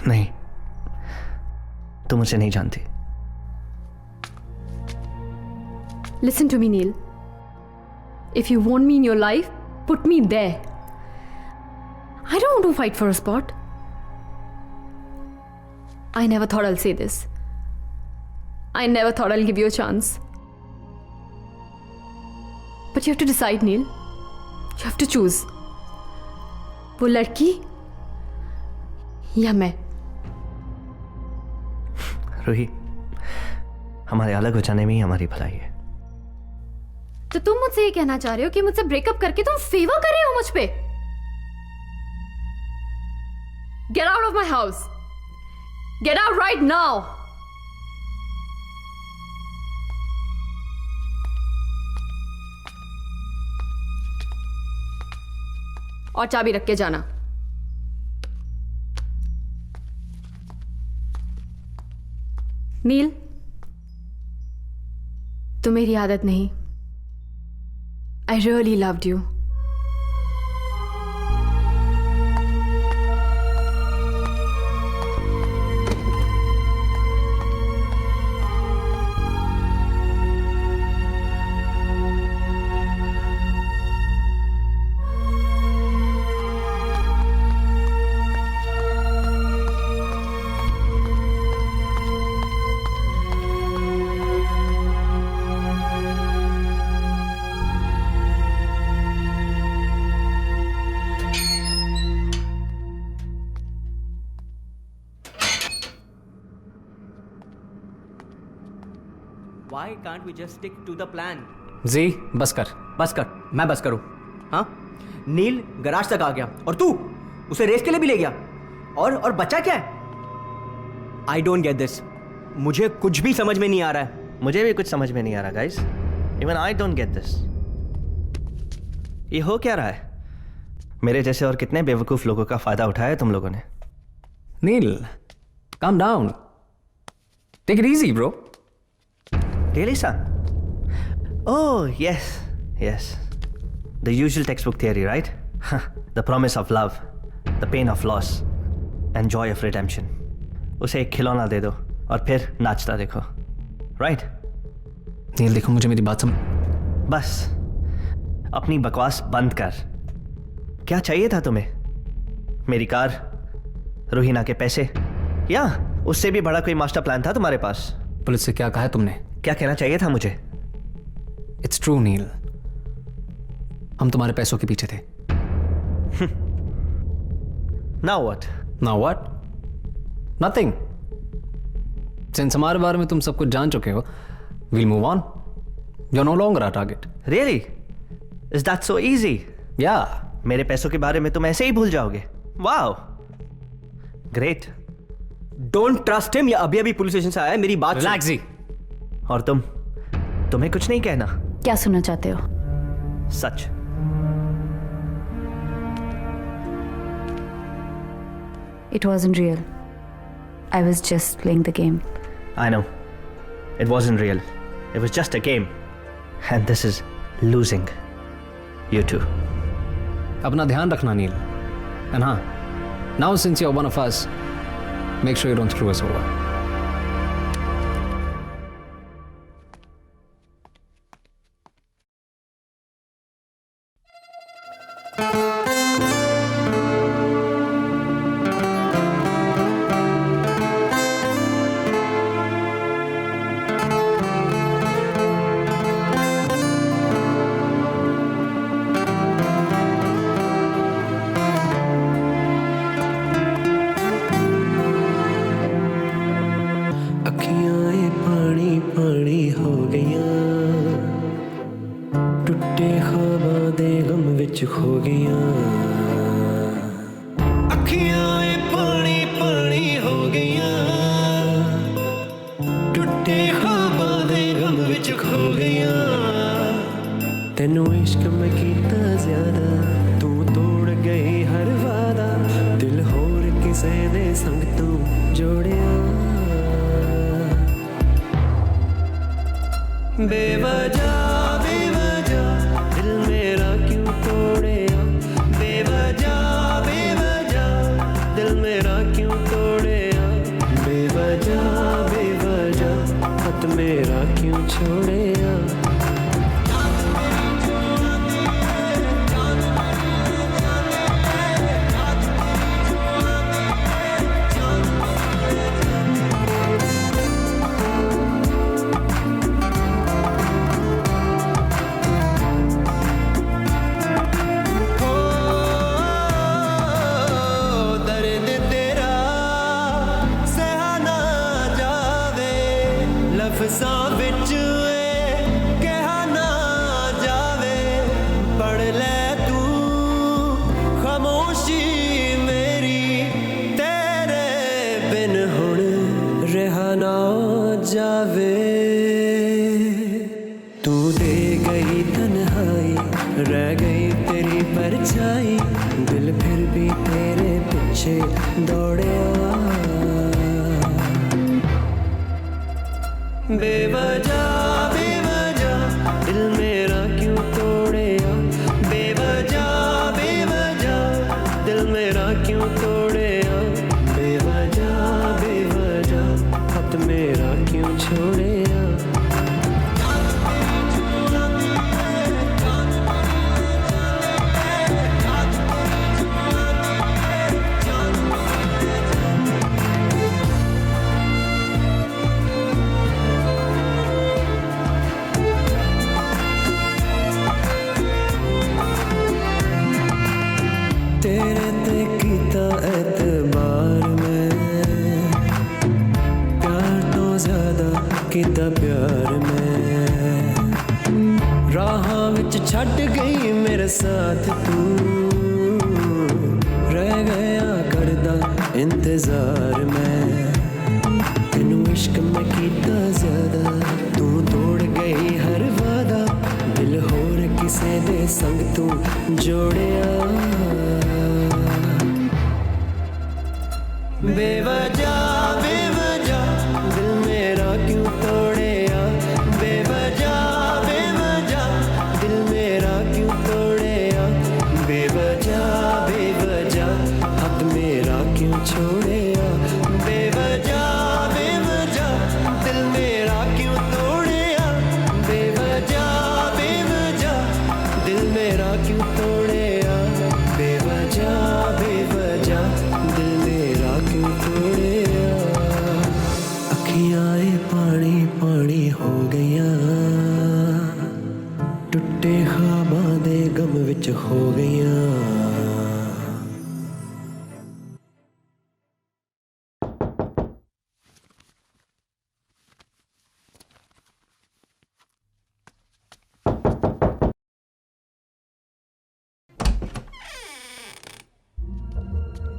नहीं, तुम मुझे नहीं जानती। Listen to me, Neil. If you want me in your life, put me there. I don't want to fight for a spot. I never thought I'll say this. I never thought I'll give you a chance. But you have to decide, Neil. You have to choose. वो लड़की या मैं? रूही, हमारे अलग हो जाने में ही हमारी भलाई है। तो तुम मुझसे ये कहना चाह रहे हो कि मुझसे ब्रेकअप करके तुम फेवर कर रहे हो मुझ पे? Get out of my house. Get out right now. और चाबी रख के जाना। नील, तो मेरी आदत नहीं। I really loved you. Why can't we just stick to the plan? जी बस कर। बस कर, मैं बस करूं? हाँ, नील गराज तक आ गया और तू उसे रेस के लिए भी ले गया और बच्चा क्या है? I don't get this. मुझे कुछ भी समझ में नहीं आ रहा है। मुझे भी कुछ समझ में नहीं आ रहा guys. Even I don't get this. ये हो क्या रहा है? मेरे जैसे और कितने बेवकूफ लोगों का फायदा उठाया तुम लोगों ने? नील, calm down. Take it easy, bro. Really, son? Oh, yes, yes. The usual textbook theory, right? The promise of love, the pain of loss, and joy of redemption. उसे एक खिलौना दे दो और फिर नाचता देखो, right? नील देखो, मुझे मेरी बात समझ। बस अपनी बकवास बंद कर। क्या चाहिए था तुम्हें? मेरी कार, रूहीना के पैसे, या उससे भी बड़ा कोई मास्टर प्लान था तुम्हारे पास? पुलिस से क्या कहा है तुमने? क्या कहना चाहिए था मुझे? इट्स ट्रू नील, हम तुम्हारे पैसों के पीछे थे। Now what? Now what? Nothing. Since हमारे बारे में तुम सब कुछ जान चुके हो, we'll move on. You're no longer our target. Really? Is that so easy? Yeah. मेरे पैसों के बारे में तुम ऐसे ही भूल जाओगे? Wow. Great. Don't trust him, या अभी अभी पुलिस स्टेशन से आया है, मेरी बात सुन। Relax जी। और तुम्हें कुछ नहीं कहना? क्या सुनना चाहते हो? सच। It wasn't real. I was just playing the game. I know. It wasn't real. It was just a game. And this is losing. You too. अपना ध्यान रखना नील। And हाँ, now since you're one of us, make sure you don't screw us over. तेनू इश्क में कीता ज्यादा, तू तोड़ गई हर वादा, दिल होर किसे ने संग तू जोड़िया। बेवजह बेवजह दिल मेरा क्यों तोड़िया, बेवजह बेवजह मेरा क्यों तोड़े बेवजह बेवजह हाथ मेरा क्यों छोड़े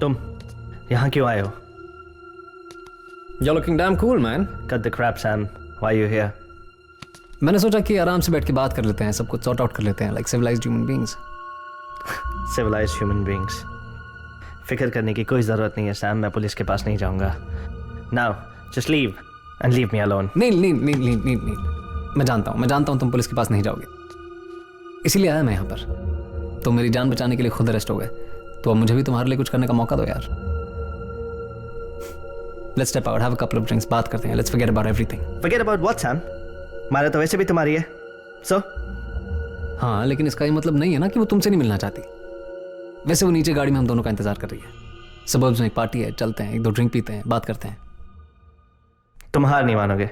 तुम यहाँ क्यों आए हो? You're looking damn cool, man. Cut the crap, Sam. Why are you here? मैंने सोचा कि आराम से बैठ के बात कर लेते हैं, सब कुछ सॉर्ट आउट कर लेते हैं, like civilized human beings. Civilized human beings. फिक्र करने की कोई ज़रूरत नहीं है, सैम. मैं पुलिस के पास नहीं जाऊँगा. Now, just leave and leave me alone. नहीं. मैं जानता हूँ तुम पुलिस के पास नहीं जाओगे. इसीलिए आया मैं यहाँ पर. तुम मेरी जान बचाने के लिए खुद अरेस्ट हो गए. तो अब मुझे भी तुम्हारे लिए कुछ करने का मौका दो यार. Let's step out, have a couple of drinks, बात करते हैं. Let's forget about everything. Forget about what, Sam? मारा तो वैसे भी तुम्हारी है. So? हाँ, लेकिन इसका ये मतलब नहीं है ना कि वो तुमसे नहीं मिलना चाहती. वैसे वो नीचे गाड़ी में हम दोनों का इंतजार कर रही है. सबर्ब्स में एक पार्टी है, चलते हैं, 1-2 ड्रिंक पीते हैं, बात करते हैं. तुम हार नहीं मानोगे.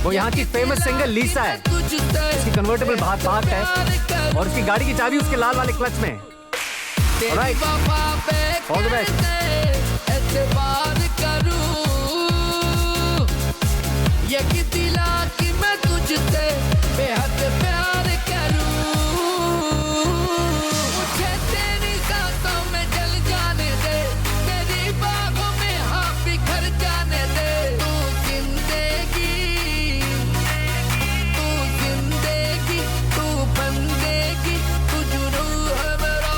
वो यहाँ की फेमस सिंगर लीसा है। उसकी कन्वर्टेबल बाहर पार्क है और उसकी गाड़ी की चाबी उसके लाल वाले क्लच में है। Alright. All the best. ये कि दिला कि मैं तुझसे बेहद प्यार करूं, मुझे तेरी सांसों में जल जाने दे, तेरी बाहों में हाँ बिखर जाने दे। तू जिंदगी, तू जिंदगी, तू बंदेगी, तू जुनू है मेरा।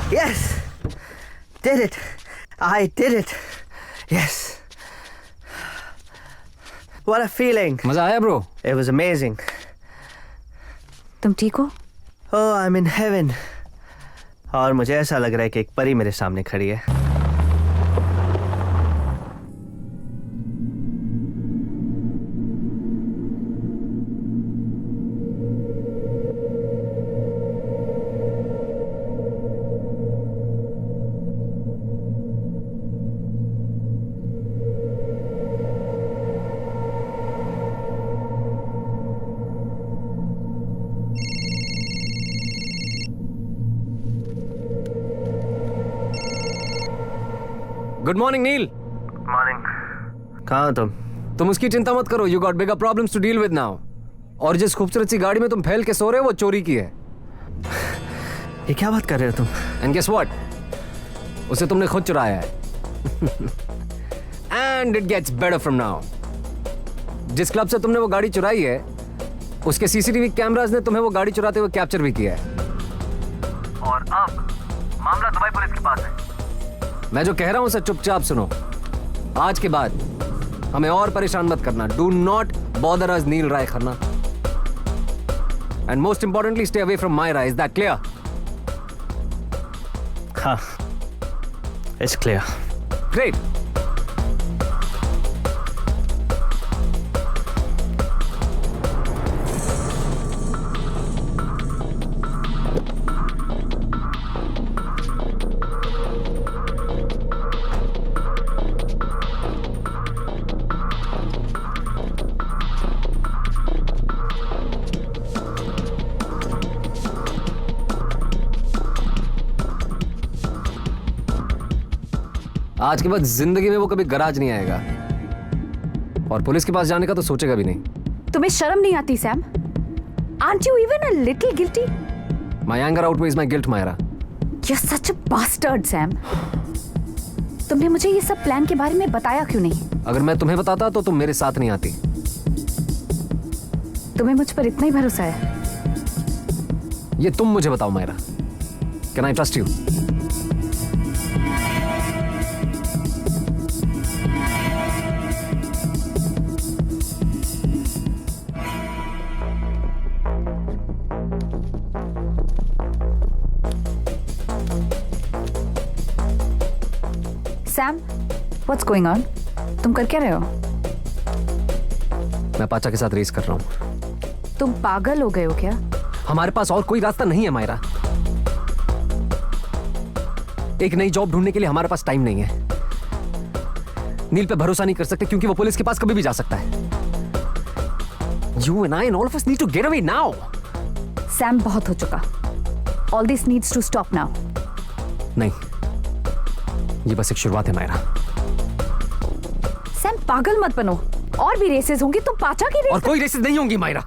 Yes, did it. I did it. Yes. What a feeling. मजा आया ब्रो? It was amazing. तुम ठीक हो? Oh, I'm in heaven. और मुझे ऐसा लग रहा है कि एक परी मेरे सामने खड़ी है. Good morning Neel. मॉर्निंग। कहाँ हो तुम उसकी चिंता मत करो, you got bigger problems to deal with now. और जिस खूबसूरत सी गाड़ी में तुम फैल के सो रहे हो वो चोरी की है। ये क्या बात कर रहे हो तुम? एंड गेस व्हाट, उसे तुमने खुद चुराया है। And it gets better from now. जिस क्लब से तुमने वो गाड़ी चुराई है उसके सीसीटीवी कैमरास ने तुम्हें वो गाड़ी चुराते हुए कैप्चर भी किया है। और अब मामला दुबई पुलिस के पास है। मैं जो कह रहा हूं उसे चुपचाप सुनो। आज के बाद हमें और परेशान मत करना। Do not bother us Neel Rai Khanna. And most importantly stay away from Myra. Is that clear? हाँ, इट्स क्लियर। ग्रेट। आज के बाद जिंदगी में वो कभी गराज नहीं आएगा और पुलिस के पास जाने का तो सोचेगा भी नहीं। तुम्हें शर्म नहीं आती Sam? Aren't you even a little guilty? My anger outweighs my guilt, Myra. You're such a bastard, Sam. तुमने मुझे ये सब प्लान के बारे में बताया क्यों नहीं? अगर मैं तुम्हें बताता तो तुम मेरे साथ नहीं आती। तुम्हें मुझ पर इतना ही भरोसा है? ये तुम मुझे बताओ Myra, can I trust you? Sam, what's going on? तुम कर क्या रहे हो? मैं पाचा के साथ रेस कर रहा हूं। तुम पागल हो गए हो क्या? हमारे पास और कोई रास्ता नहीं है मायरा। एक नई जॉब ढूंढने के लिए हमारे पास टाइम नहीं है। नील पे भरोसा नहीं कर सकते क्योंकि वो पुलिस के पास कभी भी जा सकता है। You and I and all of us need to get away now. Sam, बहुत हो चुका। All this needs to stop now. नहीं, ये बस एक शुरुआत है मायरा। सैम, पागल मत बनो। और भी रेसेस होंगी, तुम पाचा की और रेस। कोई रेसेस नहीं होंगी मायरा।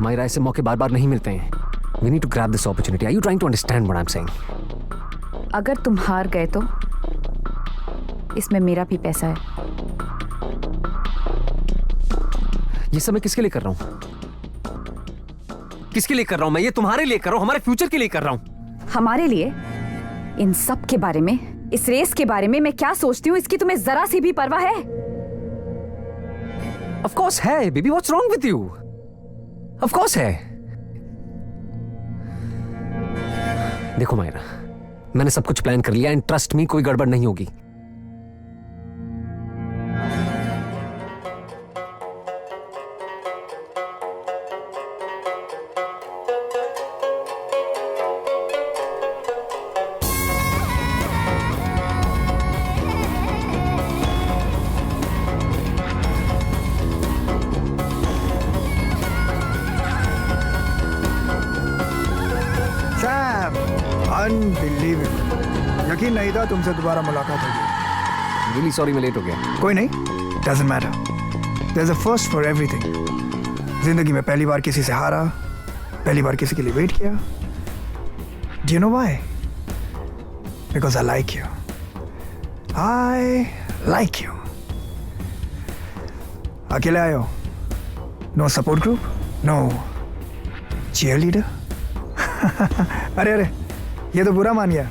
मायरा, ऐसे मौके बार बार नहीं मिलते हैं। We need to grab this opportunity. Are you trying to understand what I'm saying? अगर तुम हार गए तो इसमें मेरा भी पैसा है। ये सब मैं किसके लिए कर रहा हूं? किसके लिए कर रहा हूं मैं? ये तुम्हारे लिए कर रहा हूं, हमारे फ्यूचर के लिए कर रहा हूं। हमारे लिए? इन सब के बारे में, इस रेस के बारे में मैं क्या सोचती हूँ, इसकी तुम्हें जरा सी भी परवाह है? Of course है, baby. What's wrong with you? Of course है। देखो मायरा, मैंने सब कुछ प्लान कर लिया एंड ट्रस्ट मी, कोई गड़बड़ नहीं होगी। अनबिलीवेबल, यकीन नहीं था तुमसे दोबारा मुलाकात होगी। Really sorry मैं लेट हो गया। कोई नहीं, doesn't matter. There's a first for everything. जिंदगी में पहली बार किसी से हारा, पहली बार किसी के लिए वेट किया। Do you know why? Because I like you. I like you. अकेले आए हो? No support group? No cheerleader? अरे अरे, ये तो बुरा मान गया।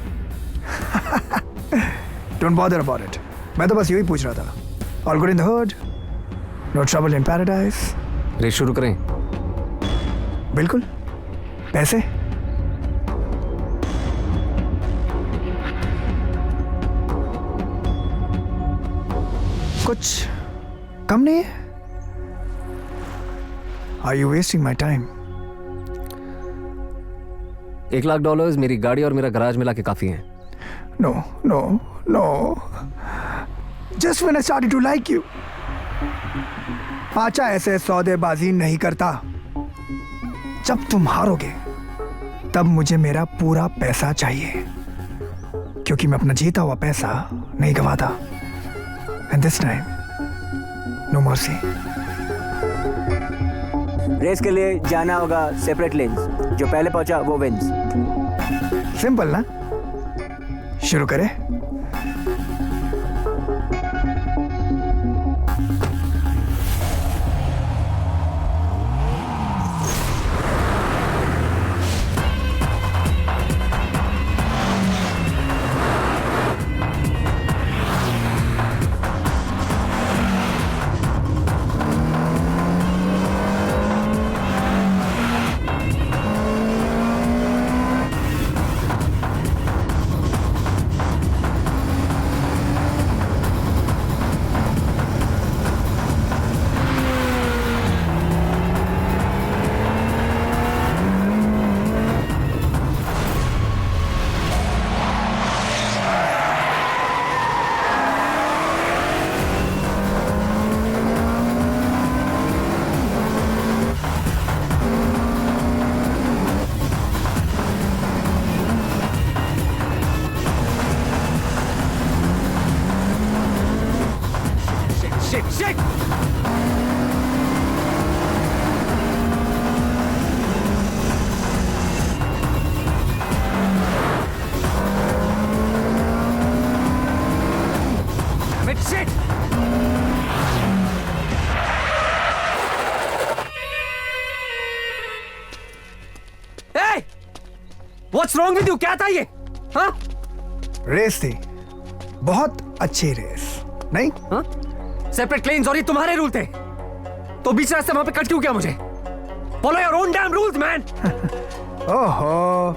Don't bother about it. मैं तो बस यही पूछ रहा था। All good in the hood? No trouble in paradise? Race शुरू करें? बिल्कुल। पैसे? कुछ कम नहीं है? Are you wasting my time? $1 lakh मेरी गाड़ी और मेरा गराज मिला के काफी हैं। No, no, no. Just when I started to like you. पाचा ऐसे सौदेबाजी नहीं करता। जब तुम हारोगे तब मुझे मेरा पूरा पैसा चाहिए, क्योंकि मैं अपना जीता हुआ पैसा नहीं गवाता। And this time, no mercy. Race के लिए जाना होगा सेपरेट लेन्स, जो पहले पहुंचा वो विंस। सिंपल ना? शुरू करें? Shit! Damn it, shit! Hey! What's wrong with you? क्या था ये? हाँ? रेस थी, बहुत अच्छी रेस, नहीं? हाँ? सेपरेट लेन्स और ये तुम्हारे रूल थे, तो बीच रास्ते वहां पे कट क्यों किया मुझे? Follow your own damn rules, man. ओहो,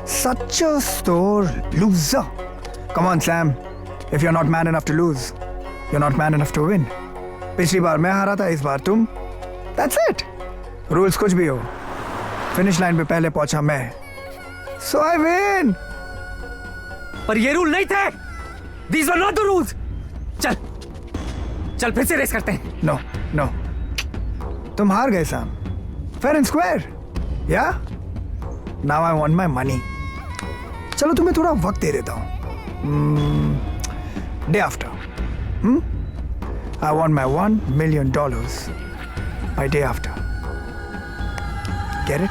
such a sore loser. Come on, Sam. If you're not man enough to lose, you're not man enough to win. पिछली बार मैं हारा था, इस बार तुम। That's it. Rules कुछ भी हो, फिनिश लाइन पे पहले पहुंचा मैं, so I win. पर ये रूल नहीं थे. These were not the rules. चल फिर से रेस करते हैं। No, no. तुम हार गए Sam. Fair and square. Yeah? Now I want my money. चलो तुम्हें थोड़ा वक्त दे देता हूँ। Day after. I want my $1 million by day after. Get it?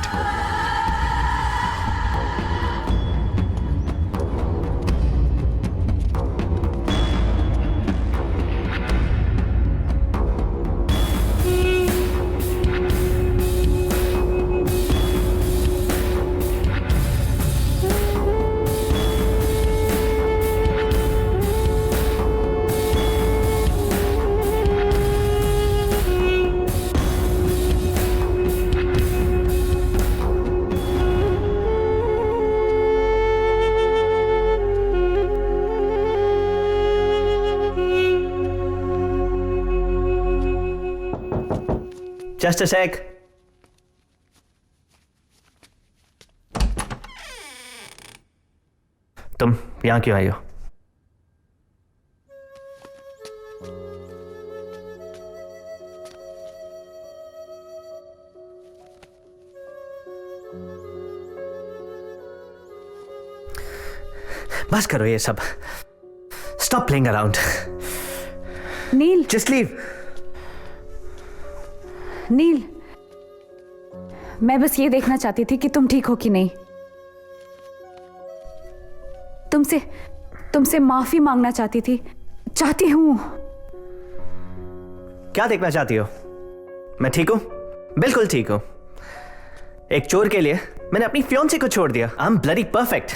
Just a sec. तुम यहां क्यों आई हो? बस करो ये सब. Stop playing around. नील. Just leave. नील, मैं बस ये देखना चाहती थी कि तुम ठीक हो कि नहीं. तुमसे माफी मांगना चाहती हूं. क्या देखना चाहती हो? मैं ठीक हूं? बिल्कुल ठीक हूं. एक चोर के लिए मैंने अपनी फियांसे को छोड़ दिया. I am bloody perfect.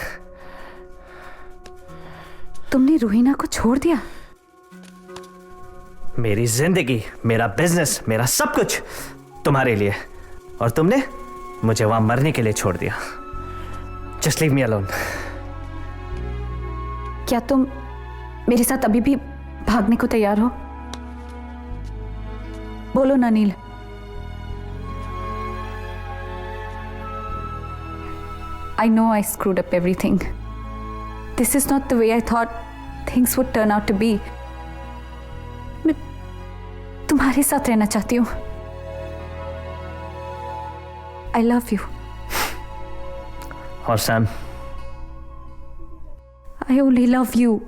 तुमने रूहीना को छोड़ दिया? मेरी जिंदगी, मेरा बिजनेस, मेरा सब कुछ तुम्हारे लिए, और तुमने मुझे वहां मरने के लिए छोड़ दिया. Just leave me alone. क्या तुम मेरे साथ अभी भी भागने को तैयार हो? बोलो ना नील. I know I screwed up everything. This is not the way I thought things would turn out to be. मैं तुम्हारे साथ रहना चाहती हूँ. I love you. और Sam? I only love you.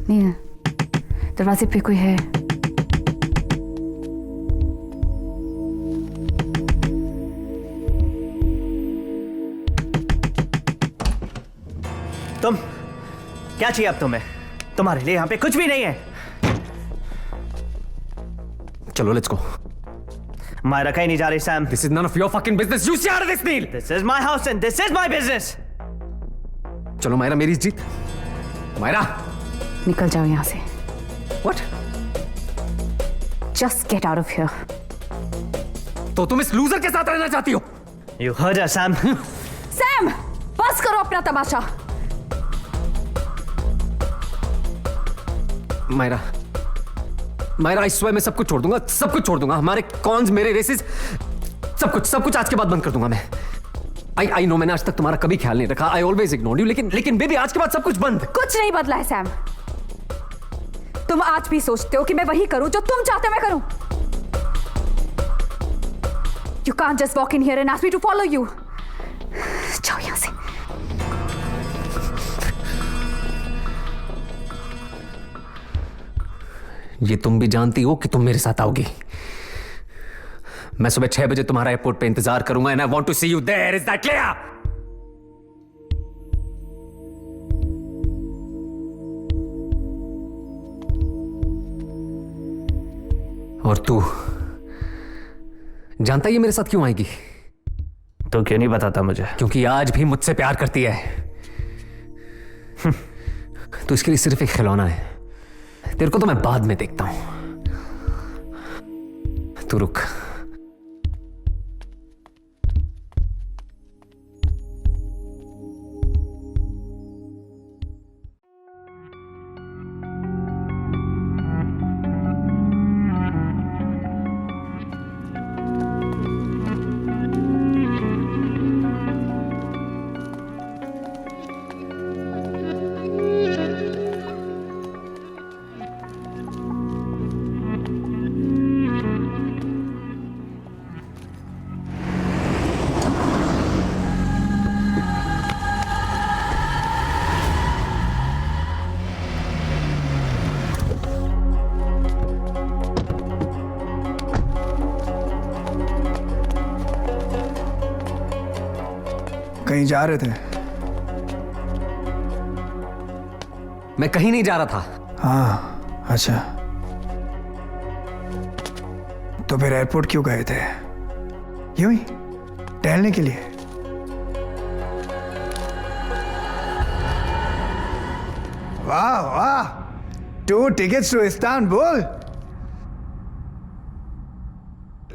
नील, दरवाजे पे कोई है. तुम क्या चाहिए अब तुम्हें? तुम्हारे लिए यहां पे कुछ भी नहीं है. चलो लेट्स गो. मायरा कहीं नहीं जा रही Sam. This is none of your fucking business. You stay out of this, Neil. This is my house and this is my business. चलो मायरा, मेरी जीत. मायरा, निकल जाओ यहां से. What? Just get out of here. तो तुम इस लूजर के साथ रहना चाहती हो? You heard her, Sam. Sam, बस करो अपना तमाशा. मायरा, इस समय मैं सब कुछ छोड़ दूंगा. हमारे कॉन्स, मेरे रेसेस, सब कुछ आज के बाद बंद कर दूंगा मैं. आई नो मैंने आज तक तुम्हारा कभी ख्याल नहीं रखा. I always ignored you. लेकिन बेबी, आज के बाद सब कुछ बंद. कुछ नहीं बदला है सैम. तुम आज भी सोचते हो कि मैं वही करूं जो तुम चाहते हो मैं करूं. You can't just walk in here and ask me to follow you. जाओ यहां से. ये तुम भी जानती हो कि तुम मेरे साथ आओगी. मैं सुबह 6 बजे तुम्हारा एयरपोर्ट पे इंतजार करूंगा and I want to see you there. Is that clear? और तू जानता ये मेरे साथ क्यों आएगी? तो क्यों नहीं बताता मुझे? क्योंकि आज भी मुझसे प्यार करती है. तो इसके लिए सिर्फ एक खिलौना है. तेरे को तो मैं बाद में देखता हूं. तू रुक। कहीं जा रहे थे? मैं कहीं नहीं जा रहा था। हाँ, अच्छा। तो फिर एयरपोर्ट क्यों गए थे? यूं ही टहलने के लिए? वाह वाह, 2 tickets to इस्तांबुल।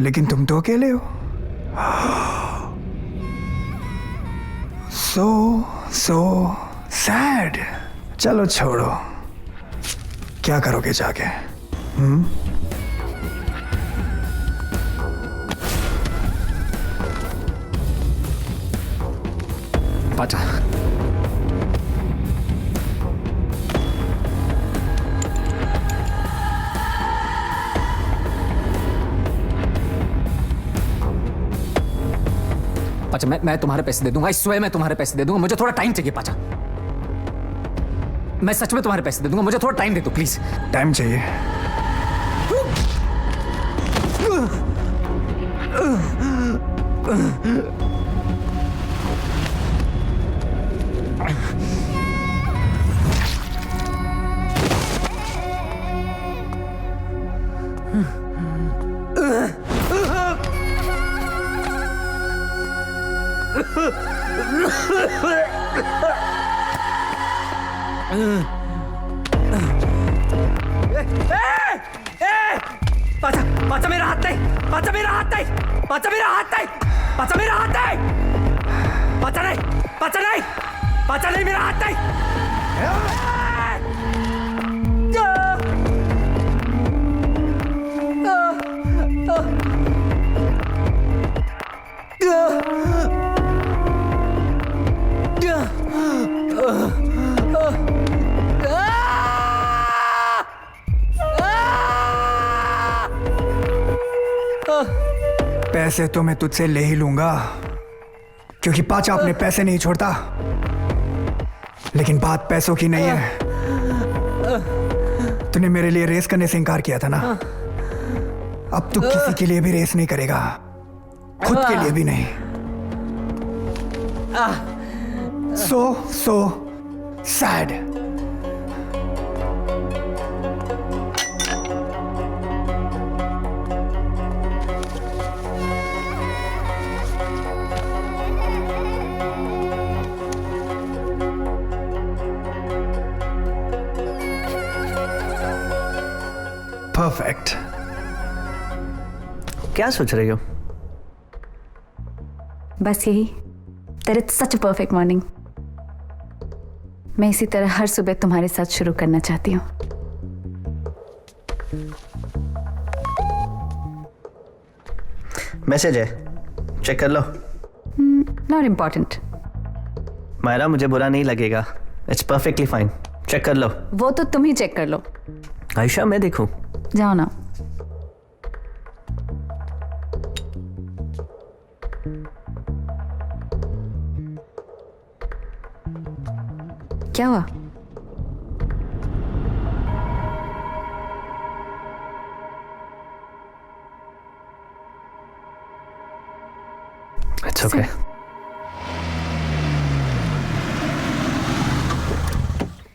लेकिन तुम तो अकेले हो। so sad। चलो छोड़ो, क्या करोगे जाके? पाचा, पाचा, मैं तुम्हारे पैसे दे दूंगा। इस स्वयं मैं तुम्हारे पैसे दे दूंगा। मुझे थोड़ा टाइम चाहिए पाचा। मैं सच में तुम्हारे पैसे दे दूंगा। मुझे थोड़ा टाइम दे दो प्लीज। टाइम चाहिए? पाचा, पाचा मेरा हाथ नहीं, पाचा मेरा हाथ नहीं, पाचा मेरा हाथ नहीं, पाचा मेरा हाथ नहीं, पाचा नहीं, पाचा नहीं, पाचा नहीं, मेरा हाथ नहीं। पैसे तो मैं तुझसे ले ही लूंगा, क्योंकि पाचा अपने पैसे नहीं छोड़ता। लेकिन बात पैसों की नहीं है। तूने मेरे लिए रेस करने से इनकार किया था ना? अब तू किसी के लिए भी रेस नहीं करेगा, खुद के लिए भी नहीं। so sad। परफेक्ट। क्या सोच रही हो? बस यही, that it's such a perfect morning। मैं इसी तरह हर सुबह तुम्हारे साथ शुरू करना चाहती हूँ। मैसेज है, चेक कर लो। Not important। मायरा, मुझे बुरा नहीं लगेगा। इट्स परफेक्टली फाइन, चेक कर लो। वो तो तुम ही चेक कर लो। आयशा, मैं देखूं? जाओ ना। क्या हुआ? It's okay।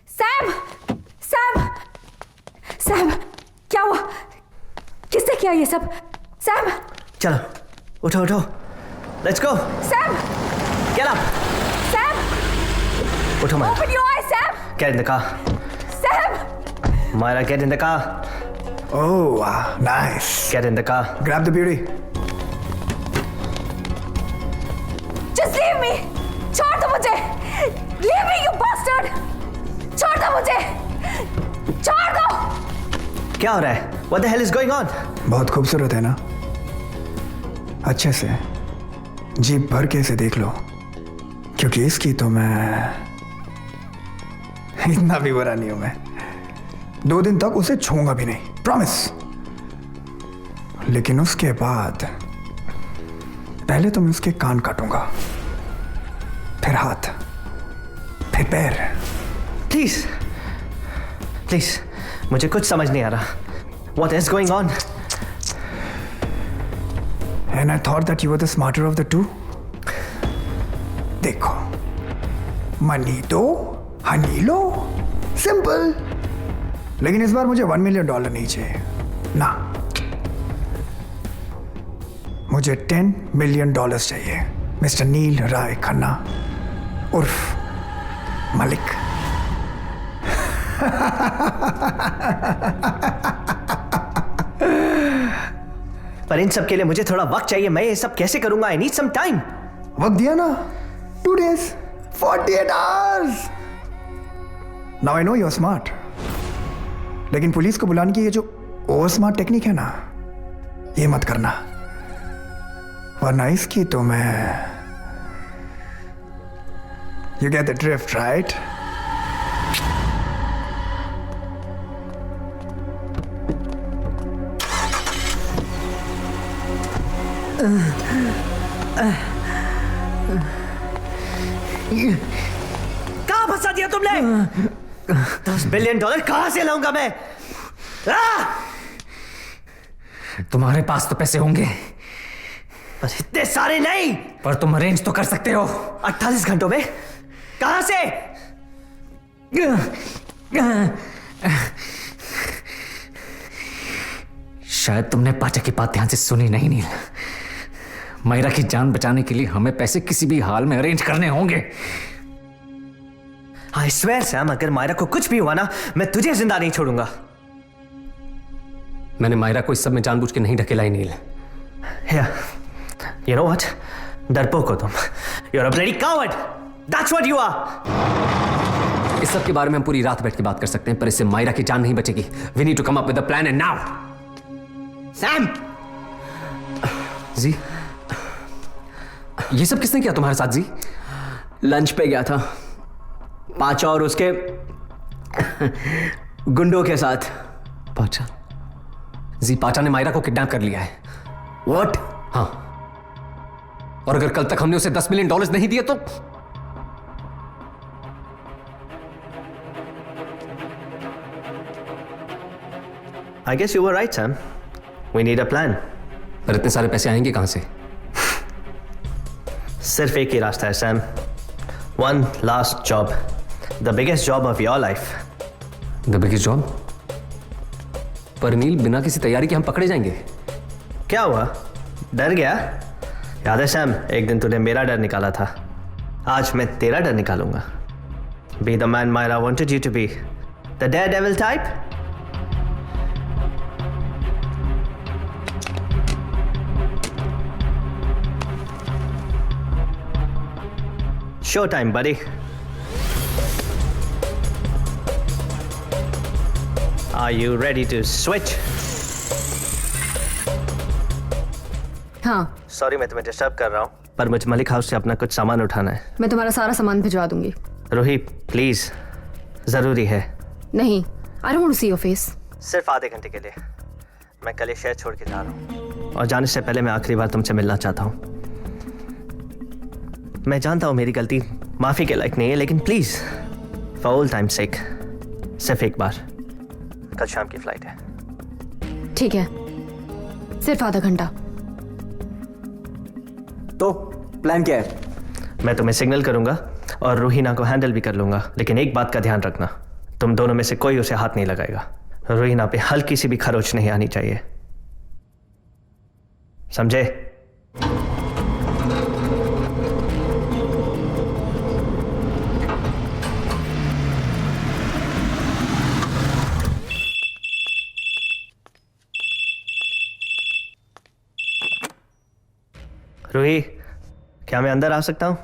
Sam! Sam! Sam! क्या हुआ? किसने किया ये सब? सैम! चलो, उठो उठो, let's go. Sam! Get up। Sam! उठो Myra. Open your eyes, Sam! Get in the car। Sam! Myra, get in the car। Oh, wow, nice. Get in the car. Grab the beauty. Just leave me. छोड़ दो मुझे. Leave me, you bastard. छोड़ दो मुझे. छोड़ दो. क्या हो रहा है? What the hell is going on? बहुत खूबसूरत है ना? अच्छे से जीप भर के इसे देख लो, क्योंकि इसकी तो मैं इतना भी बुरा नहीं हूं मैं. 2 दिन तक उसे छूंगा भी नहीं, प्रॉमिस. लेकिन उसके बाद पहले तो मैं उसके कान काटूंगा, फिर हाथ, फिर पैर. प्लीज प्लीज, मुझे कुछ समझ नहीं आ रहा. What is going on? And I thought that you were the smarter of the two. देखो, मनी दो, हनी लो, सिंपल. लेकिन इस बार मुझे $1 million नहीं चाहिए ना, मुझे $10 million चाहिए. मिस्टर नील राय खन्ना उर्फ मलिक. पर इन सब के लिए मुझे थोड़ा वक्त चाहिए. मैं ये सब कैसे करूंगा? I need some time. वक्त दिया ना, 2 days, 48 hours. Now I know you're smart. लेकिन पुलिस को बुलाने की ये जो ओवर स्मार्ट टेक्निक है ना, ये मत करना, वरना इसकी तो मैं. You get the drift, right? कहां फंसा दिया तुमने? $10 बिलियन कहां से लाऊंगा मैं? तुम्हारे पास तो पैसे होंगे, पर इतने सारे नहीं. पर तुम अरेंज तो कर सकते हो. 48 घंटों में? कहां से? शायद तुमने पाचा की बात ध्यान से सुनी नहीं नील. मायरा की जान बचाने के लिए हमें पैसे किसी भी हाल में अरेंज करने होंगे. I swear सैम, अगर मायरा को कुछ भी हुआ ना, मैं तुझे जिंदा नहीं छोड़ूंगा. मैंने मायरा को इस सब में जानबूझ के नहीं ढकेला ही नील. Here, you know what? डरपोक हो तुम. You're a bloody coward. That's what you are. इस सब के बारे में हम पूरी रात बैठ के बात कर सकते हैं, पर इससे मायरा की जान नहीं बचेगी. We need to come up with a plan and now. Sam! G, ये सब किसने किया तुम्हारे साथ जी? लंच पे गया था पाचा और उसके गुंडों के साथ. पाचा? जी, पाचा ने मायरा को किडनैप कर लिया है. What? हाँ, और अगर कल तक हमने उसे $10 मिलियन नहीं दिए तो I guess you were right, Sam. We need a plan. पर इतने सारे पैसे आएंगे कहां से? सिर्फ एक ही रास्ता है Sam. One last job. The biggest job of your life. The biggest job? पर नील, बिना किसी तैयारी के हम पकड़े जाएंगे. क्या हुआ? डर गया? याद है सैम, एक दिन तूने मेरा डर निकाला था. आज मैं तेरा डर निकालूंगा. Be the man Myra wanted you to be. The daredevil type. Showtime, buddy. Are you ready to switch? हाँ. सॉरी मैं तुम्हें डिस्टर्ब कर रहा हूँ, पर मुझे मलिक हाउस से अपना कुछ सामान उठाना है. मैं तुम्हारा सारा सामान भिजवा दूंगी. रूही प्लीज, जरूरी है. नहीं, I don't want to see your face. सिर्फ आधे घंटे के लिए. मैं कल ये शहर छोड़ के जा रहा हूँ, और जाने से पहले मैं आखिरी बार तुमसे मिलना चाहता हूँ. मैं जानता हूँ मेरी गलती माफी के लायक नहीं है, लेकिन प्लीज फॉर ऑल टाइम सेक, सिर्फ एक बार. कल शाम की फ्लाइट है. ठीक है, सिर्फ आधा घंटा. तो प्लान क्या है? मैं तुम्हें सिग्नल करूंगा और रूहीना को हैंडल भी कर लूंगा, लेकिन एक बात का ध्यान रखना, तुम दोनों में से कोई उसे हाथ नहीं लगाएगा. रूहीना पे हल्की सी भी खरोच नहीं आनी चाहिए, समझे? रूही, क्या मैं अंदर आ सकता हूँ?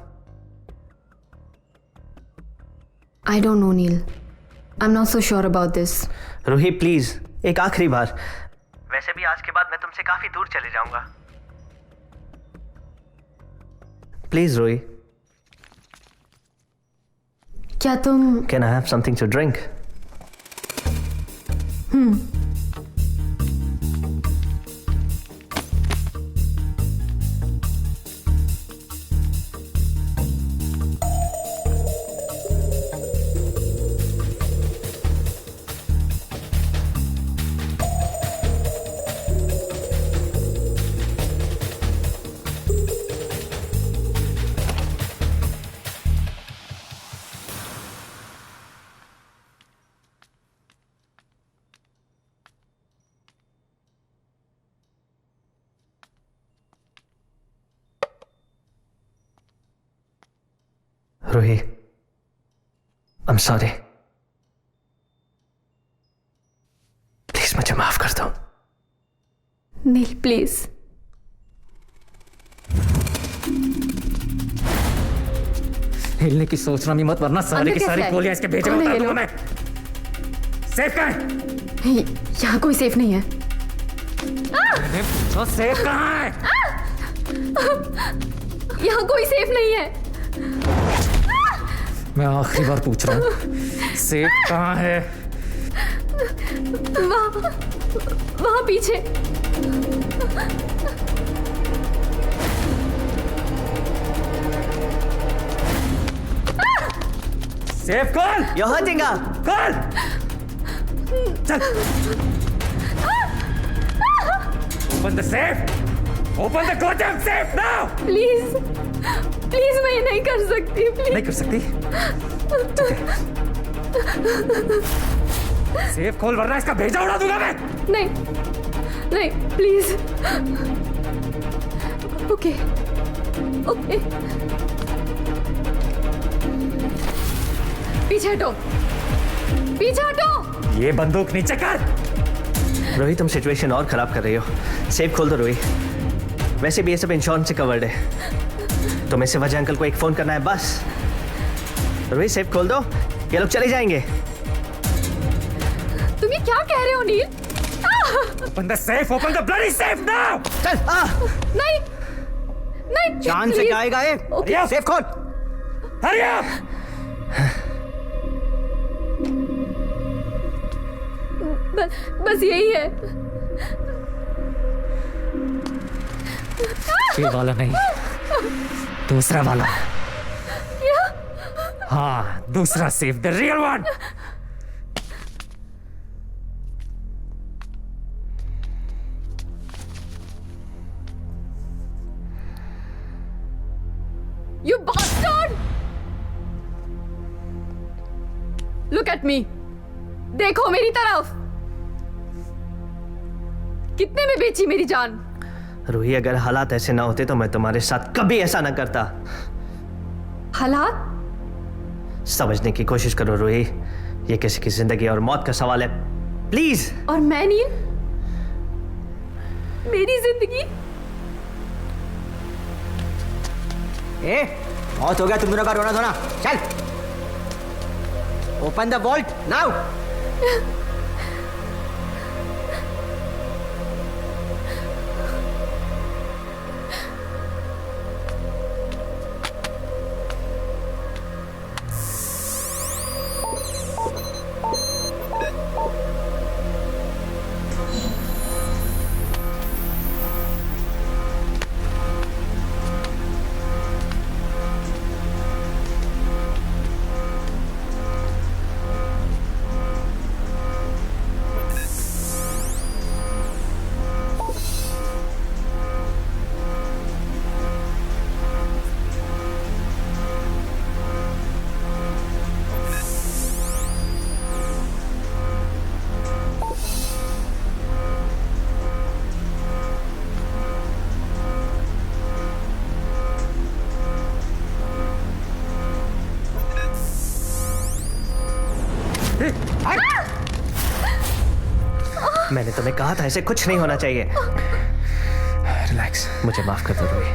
I don't know, Neil. I'm not so sure about this. Roohi please, एक आखिरी बार। वैसे भी आज के बाद मैं तुमसे काफी दूर चले जाऊंगा। प्लीज रूही। क्या तुम Can I have something to drink? Roohi, I'm sorry. Please मुझे माफ कर दो। नील प्लीज। हिलने की सोचना भी मत, वरना सारी की सारी गोलियां इसके भेजे बता दूंगा मैं। सेफ कहाँ है? यहाँ कोई सेफ नहीं है। तो सेफ कहाँ है? यहाँ कोई सेफ नहीं है। मैं आखिरी बार पूछ रहा हूँ, सेफ कहाँ है? वहाँ पीछे। सेफ खोल। यहाँ देगा। खोल। चल। Open the safe. Open the goddamn safe now. Please please, मैं ये नहीं कर सकती। प्लीज नहीं कर सकती? सेफ खोल वरना इसका भेजा उड़ा दूंगा मैं। नहीं नहीं प्लीज। ओके ओके, पीछे हटो, पीछे हटो। ये बंदूक नीचे कर। रोहित, तुम सिचुएशन और खराब कर रही हो। सेफ खोल दो रोहित। वैसे भी ये सब इंश्योरेंस से कवर्ड है। तुम्हें सिर्फ अजय अंकल को एक फोन करना है बस। रोहित सेफ खोल दो, ये लोग चले जाएंगे। तुम ये क्या कह रहे हो नील? Open the safe, open the bloody safe now! चल नहीं नहीं, जान से क्या आएगा ये? Okay. सेफ खोल। Hurry up! बस यही है। ये वाला नहीं, दूसरा वाला। क्या? हाँ, दूसरा safe, the real one. You bastard! Look at me. देखो मेरी तरफ। कितने में बेची मेरी जान? रूही, अगर हालात ऐसे ना होते तो मैं तुम्हारे साथ कभी ऐसा ना करता। हालात? समझने की कोशिश करो रूही, ये किसी की जिंदगी और मौत का सवाल है। प्लीज। और मैं नील, मेरी जिंदगी। बहुत हो गया तुम दोनों का रोना धोना। चल, ओपन द वॉल्ट नाउ। मैंने तुम्हें कहा था ऐसे कुछ नहीं होना चाहिए। रिलैक्स, मुझे माफ कर दो रूही।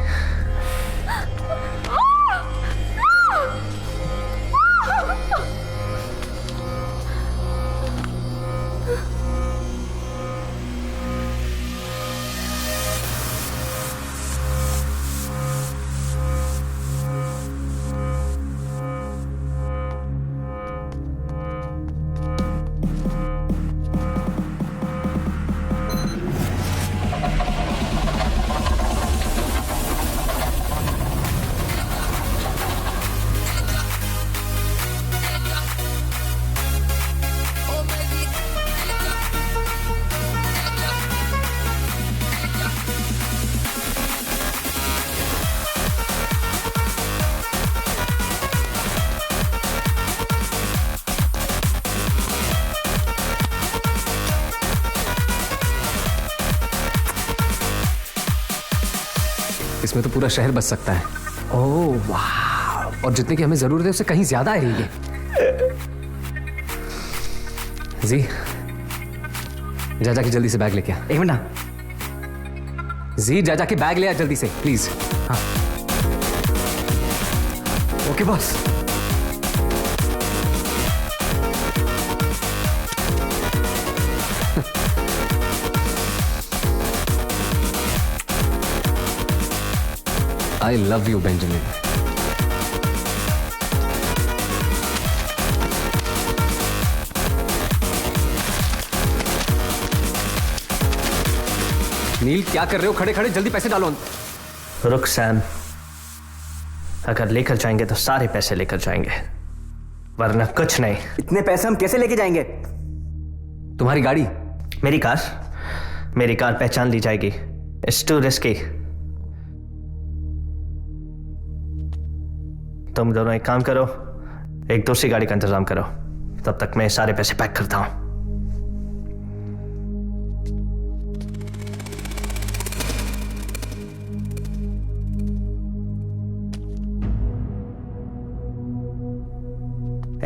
इसमें तो पूरा शहर बच सकता है। ओह वाह, और जितने की हमें जरूरत है उससे कहीं ज्यादा है ये। जी जा जाके जल्दी से बैग लेके आ। एक मिनट ना। जी जा जाके बैग ले आ जल्दी से प्लीज। हाँ okay boss. I love you, Benjamin. नील क्या कर रहे हो खड़े खड़े? जल्दी पैसे डालो। रुक सैम, अगर लेकर जाएंगे तो सारे पैसे लेकर जाएंगे, वरना कुछ नहीं। इतने पैसे हम कैसे लेके जाएंगे? तुम्हारी गाड़ी? मेरी कार पहचान ली जाएगी। It's to risky. तुम दोनों एक काम करो, एक दूसरी गाड़ी का इंतजाम करो, तब तक मैं सारे पैसे पैक करता हूं।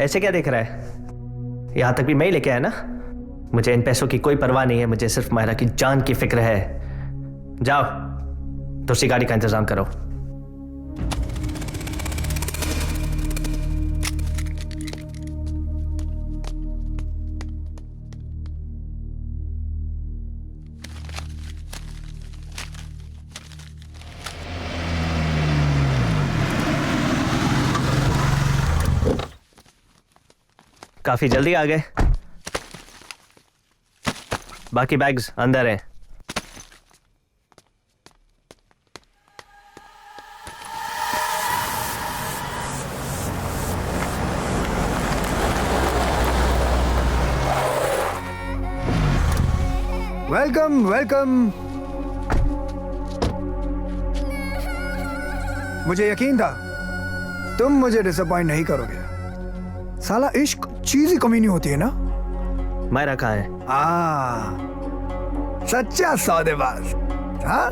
ऐसे क्या देख रहा है? यहां तक भी मैं ही लेके आया ना। मुझे इन पैसों की कोई परवाह नहीं है, मुझे सिर्फ मायरा की जान की फिक्र है। जाओ दूसरी गाड़ी का इंतजाम करो। काफी जल्दी आ गए। बाकी बैग्स अंदर हैं। Welcome welcome. मुझे यकीन था तुम मुझे डिसअपॉइंट नहीं करोगे। साला इश्क चीज ही कमी नहीं होती है ना। मायरा कहाँ है? सच्चा सौदेबाज। हाँ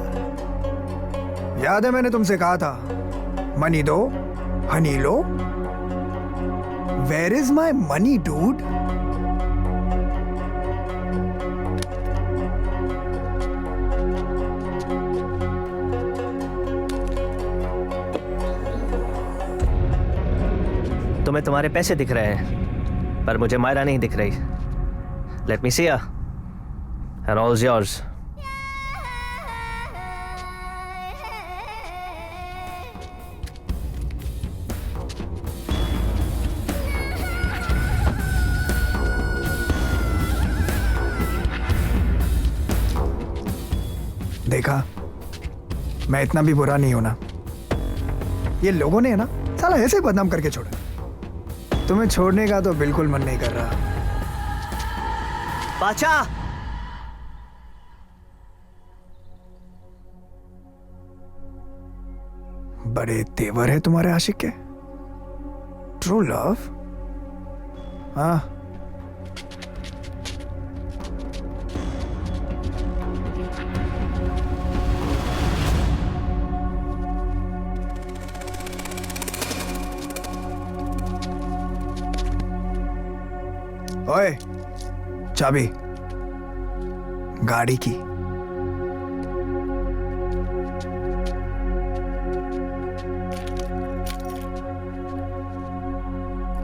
याद है मैंने तुमसे कहा था मनी दो हनी लो। Where is my money dude? तुम्हें तुम्हारे पैसे दिख रहे हैं पर मुझे मायरा नहीं दिख रही। Let me see her and all is yours. देखा मैं इतना भी बुरा नहीं हूं ना। ये लोगों ने है ना साला ऐसे ही बदनाम करके छोड़ा। तुम्हें छोड़ने का तो बिल्कुल मन नहीं कर रहा। बादशाह, बड़े तेवर है तुम्हारे आशिक के। True love. हाँ ओए चाबी गाड़ी की।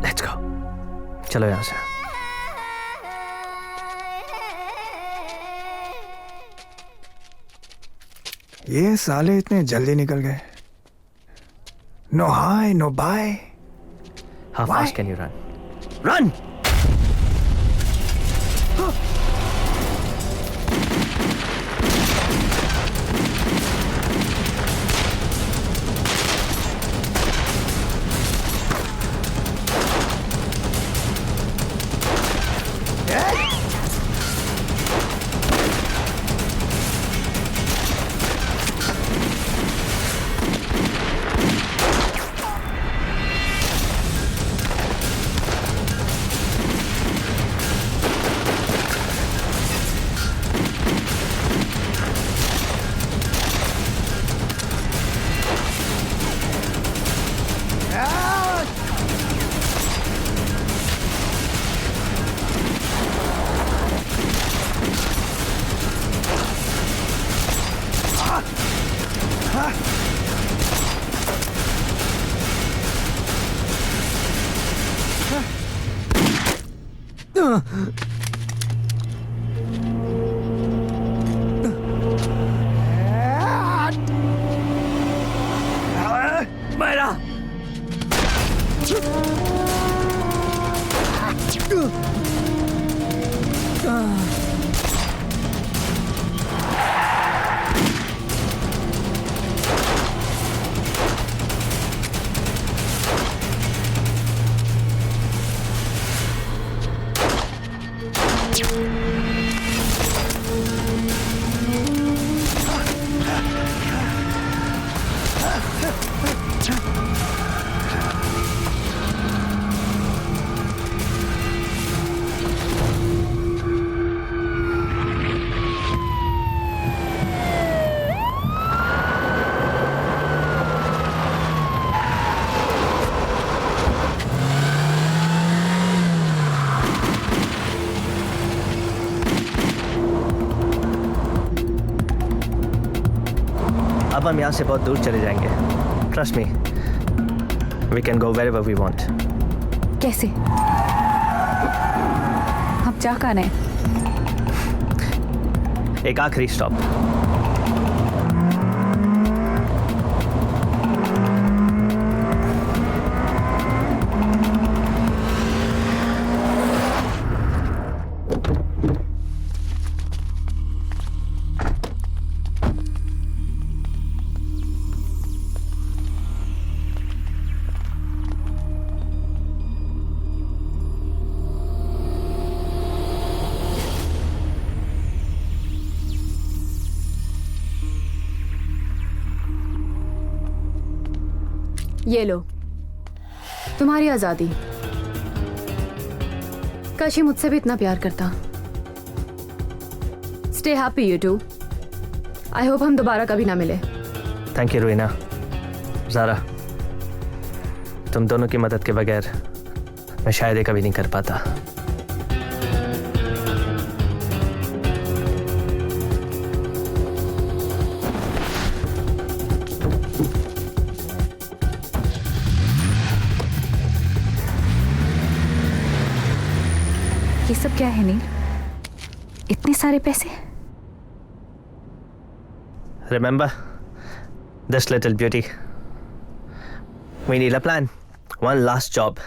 Let's go. चलो यहां से। ये साले इतने जल्दी निकल गए। No hi no bye. How fast can you run? Run! अब हम यहाँ से बहुत दूर चले जाएंगे. Trust me. We can go wherever we want. कैसे? आप जा कहाँ हैं? एक आखिरी स्टॉप. ये लो तुम्हारी आजादी. काश ये मुझसे भी इतना प्यार करता. Stay happy you too. I hope हम दोबारा कभी ना मिले. Thank you रूहिना. ज़ारा, तुम दोनों की मदद के बगैर मैं शायद ये कभी नहीं कर पाता. ये सब क्या है नील? इतने सारे पैसे? Remember this little beauty? We need a plan. One last job.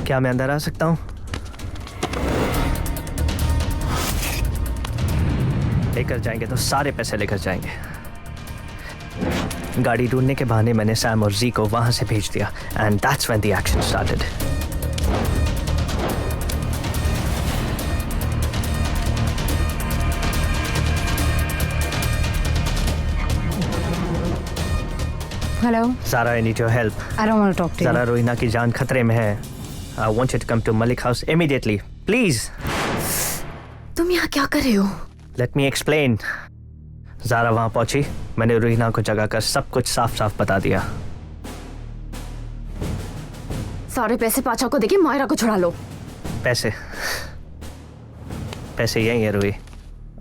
क्या मैं अंदर आ सकता हूँ? लेकर जाएंगे तो सारे पैसे लेकर जाएंगे. गाड़ी ढूंढने के बहाने मैंने सैम और जी को वहां से भेज दिया. And that's when the action started. Hello Zara, I need your help. I don't want to talk to Zara, Rohina की जान खतरे में है. I want you to come to Malik house immediately, please. तुम यहाँ क्या कर रहे हो? Let me explain. ज़ारा वहां पहुंची. मैंने रोहिना को जगाकर सब कुछ साफ साफ बता दिया. सारे पैसे पाचा को देके मायरा को छुड़ा लो. पैसे पैसे यही है रूही,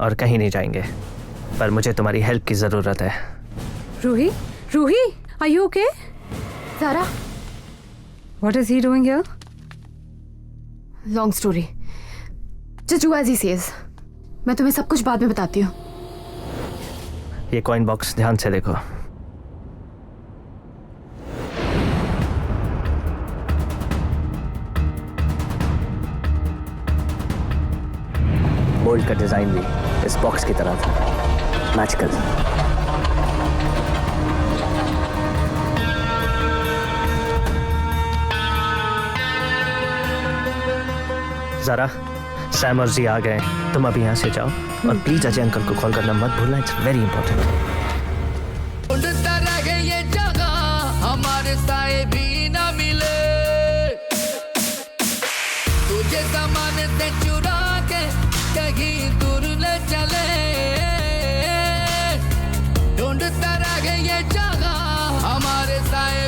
और कहीं नहीं जाएंगे. पर मुझे तुम्हारी हेल्प की जरूरत है. Roohi, Roohi, are you okay? Zara, what is he doing here? Long story. Just do as he says. मैं तुम्हें सब कुछ बाद में बताती हूँ. ये कॉइन बॉक्स ध्यान से देखो. गोल्ड का डिजाइन भी इस बॉक्स की तरह था. मैजिकल. ज़रा, सैम और जी आ गए. तुम अभी यहाँ से जाओ और प्लीज अजय अंकल को कॉल करना मत भूलना. It's very important. ढूंढता रहे ये जगह हमारे साए भी ना मिले. तुझे ज़माने से चुरा के कहीं दूर ले चले. ढूंढता रहे ये जगह हमारे साए